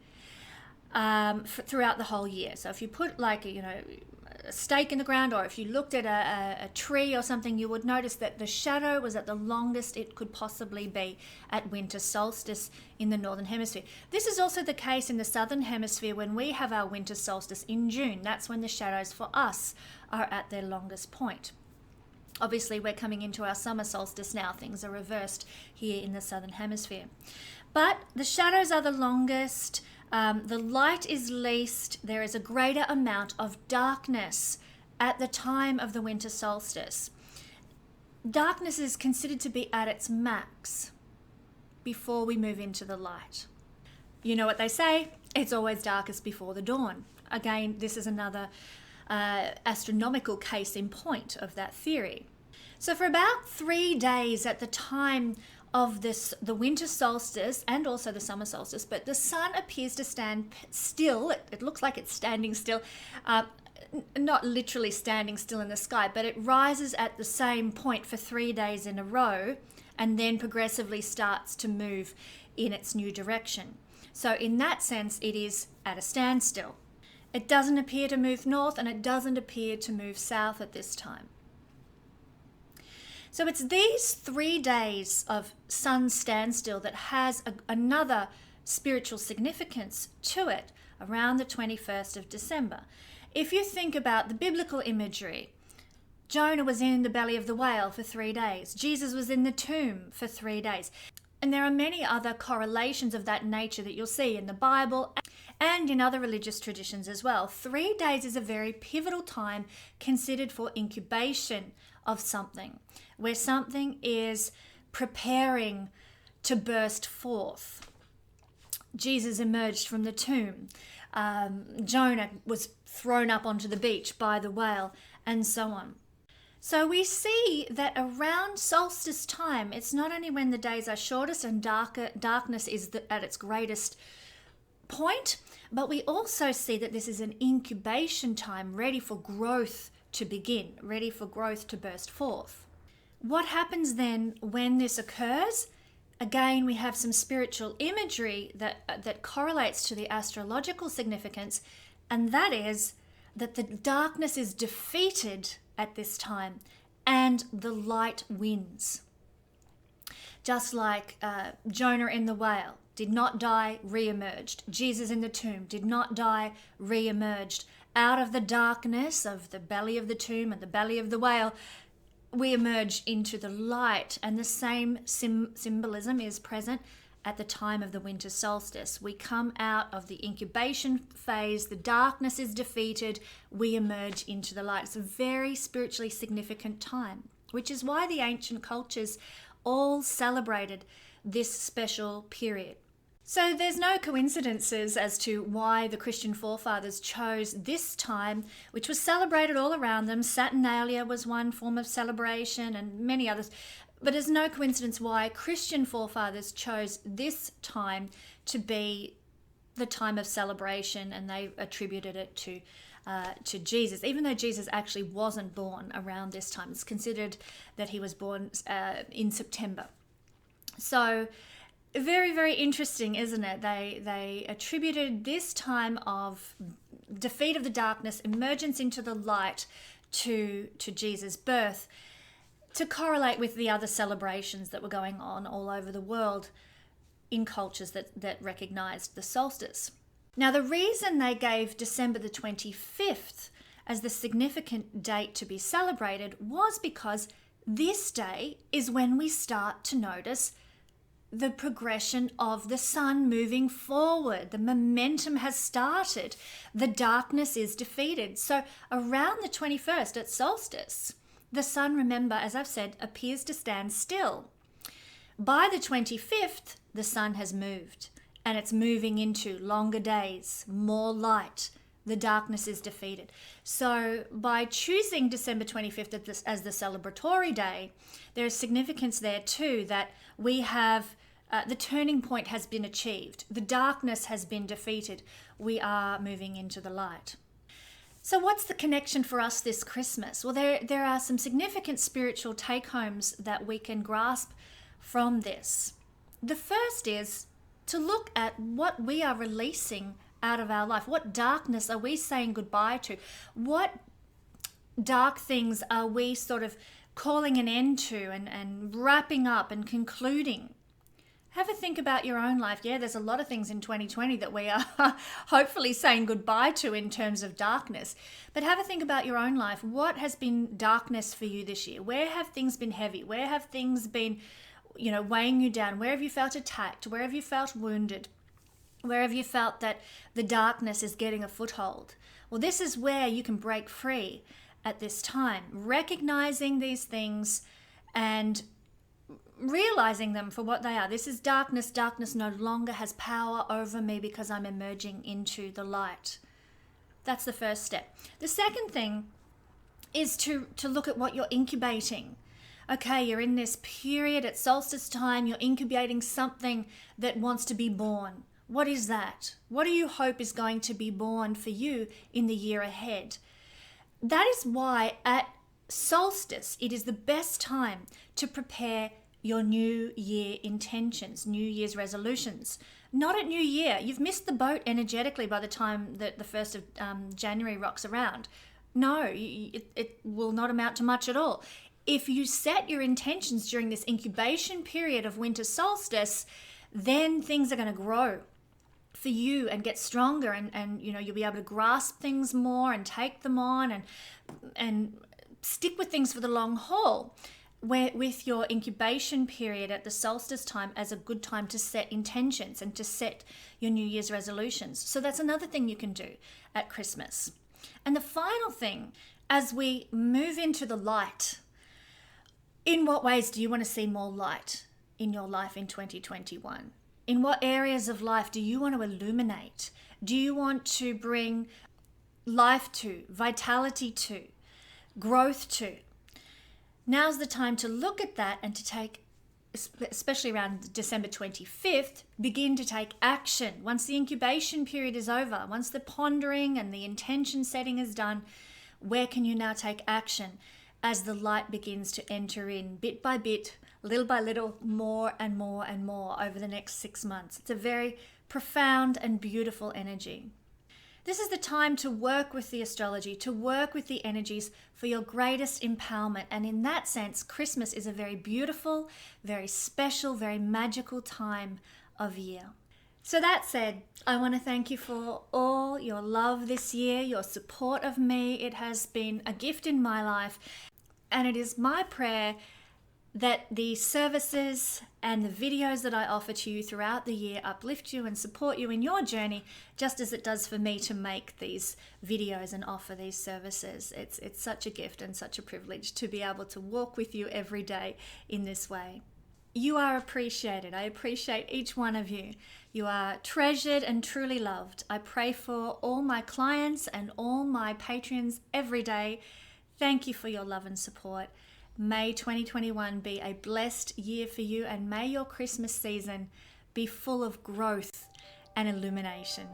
throughout the whole year. So if you put a stake in the ground, or if you looked at a tree or something, you would notice that the shadow was at the longest it could possibly be at winter solstice in the Northern Hemisphere. This is also the case in the Southern Hemisphere when we have our winter solstice in June. That's when the shadows for us are at their longest point. Obviously, we're coming into our summer solstice now. Things are reversed here in the Southern Hemisphere. But the shadows are the longest. The light is least. There is a greater amount of darkness at the time of the winter solstice. Darkness is considered to be at its max before we move into the light. You know what they say, it's always darkest before the dawn. Again, this is another astronomical case in point of that theory. So for about 3 days at the time of the winter solstice and also the summer solstice, but the sun appears to stand still. It looks like it's standing still not literally standing still in the sky, but it rises at the same point for 3 days in a row and then progressively starts to move in its new direction. So in that sense, it is at a standstill. It doesn't appear to move north and it doesn't appear to move south at this time. So it's these 3 days of sun standstill that has another spiritual significance to it around the 21st of December. If you think about the biblical imagery, Jonah was in the belly of the whale for 3 days. Jesus was in the tomb for 3 days. And there are many other correlations of that nature that you'll see in the Bible and in other religious traditions as well. 3 days is a very pivotal time considered for incubation of something, where something is preparing to burst forth. Jesus emerged from the tomb. Jonah was thrown up onto the beach by the whale, and so on. So we see that around solstice time, it's not only when the days are shortest and darkness is at its greatest point, but we also see that this is an incubation time ready for growth to begin, ready for growth to burst forth. What happens then when this occurs? Again, we have some spiritual imagery that correlates to the astrological significance, and that is that the darkness is defeated at this time and the light wins. Just like Jonah in the whale did not die, re-emerged. Jesus in the tomb did not die, re-emerged. Out of the darkness of the belly of the tomb and the belly of the whale, we emerge into the light, and the same symbolism is present at the time of the winter solstice. We come out of the incubation phase, the darkness is defeated, we emerge into the light. It's a very spiritually significant time, which is why the ancient cultures all celebrated this special period. So there's no coincidences as to why the Christian forefathers chose this time, which was celebrated all around them. Saturnalia was one form of celebration and many others. But there's no coincidence why Christian forefathers chose this time to be the time of celebration, and they attributed it to Jesus, even though Jesus actually wasn't born around this time. It's considered that he was born in September. So very, very interesting, isn't it? They attributed this time of defeat of the darkness, emergence into the light to Jesus' birth, to correlate with the other celebrations that were going on all over the world in cultures that recognized the solstice. Now, the reason they gave December the 25th as the significant date to be celebrated was because this day is when we start to notice the progression of the sun moving forward. The momentum has started. The darkness is defeated. So around the 21st at solstice, the sun, remember, as I've said, appears to stand still. By the 25th, the sun has moved, and it's moving into longer days, more light. The darkness is defeated. So by choosing December 25th as the celebratory day, there's significance there too, that we have the turning point has been achieved. The darkness has been defeated. We are moving into the light. So what's the connection for us this Christmas? Well, there are some significant spiritual take-homes that we can grasp from this. The first is to look at what we are releasing out of our life. What darkness are we saying goodbye to? What dark things are we sort of calling an end to and wrapping up and concluding? Have a think about your own life. Yeah, there's a lot of things in 2020 that we are hopefully saying goodbye to in terms of darkness. But have a think about your own life. What has been darkness for you this year? Where have things been heavy? Where have things been, weighing you down? Where have you felt attacked? Where have you felt wounded? Where have you felt that the darkness is getting a foothold? Well, this is where you can break free at this time, recognizing these things and realizing them for what they are. This is darkness. Darkness no longer has power over me because I'm emerging into the light. That's the first step. The second thing is to look at what you're incubating. Okay, you're in this period at solstice time, you're incubating something that wants to be born. What is that? What do you hope is going to be born for you in the year ahead? That is why at solstice, it is the best time to prepare your New Year intentions, New Year's resolutions. Not at New Year. You've missed the boat energetically by the time that the 1st of January rocks around. No, it will not amount to much at all. If you set your intentions during this incubation period of winter solstice, then things are going to grow for you and get stronger, and you know, you'll be able to grasp things more and take them on and stick with things for the long haul. Where with your incubation period at the solstice time as a good time to set intentions and to set your New Year's resolutions. So that's another thing you can do at Christmas. And the final thing, as we move into the light, in what ways do you want to see more light in your life in 2021? In what areas of life do you want to illuminate? Do you want to bring life to, vitality to, growth to? Now's the time to look at that and to take, especially around December 25th, begin to take action. Once the incubation period is over, once the pondering and the intention setting is done, where can you now take action as the light begins to enter in bit by bit, little by little, more and more and more over the next 6 months? It's a very profound and beautiful energy. This is the time to work with the astrology, to work with the energies for your greatest empowerment. And in that sense, Christmas is a very beautiful, very special, very magical time of year. So that said, I want to thank you for all your love this year, your support of me. It has been a gift in my life. And it is my prayer that the services and the videos that I offer to you throughout the year uplift you and support you in your journey, just as it does for me to make these videos and offer these services. It's such a gift and such a privilege to be able to walk with you every day in this way. You are appreciated. I appreciate each one of you. You are treasured and truly loved. I pray for all my clients and all my patrons every day. Thank you for your love and support. May 2021 be a blessed year for you, and may your Christmas season be full of growth and illumination.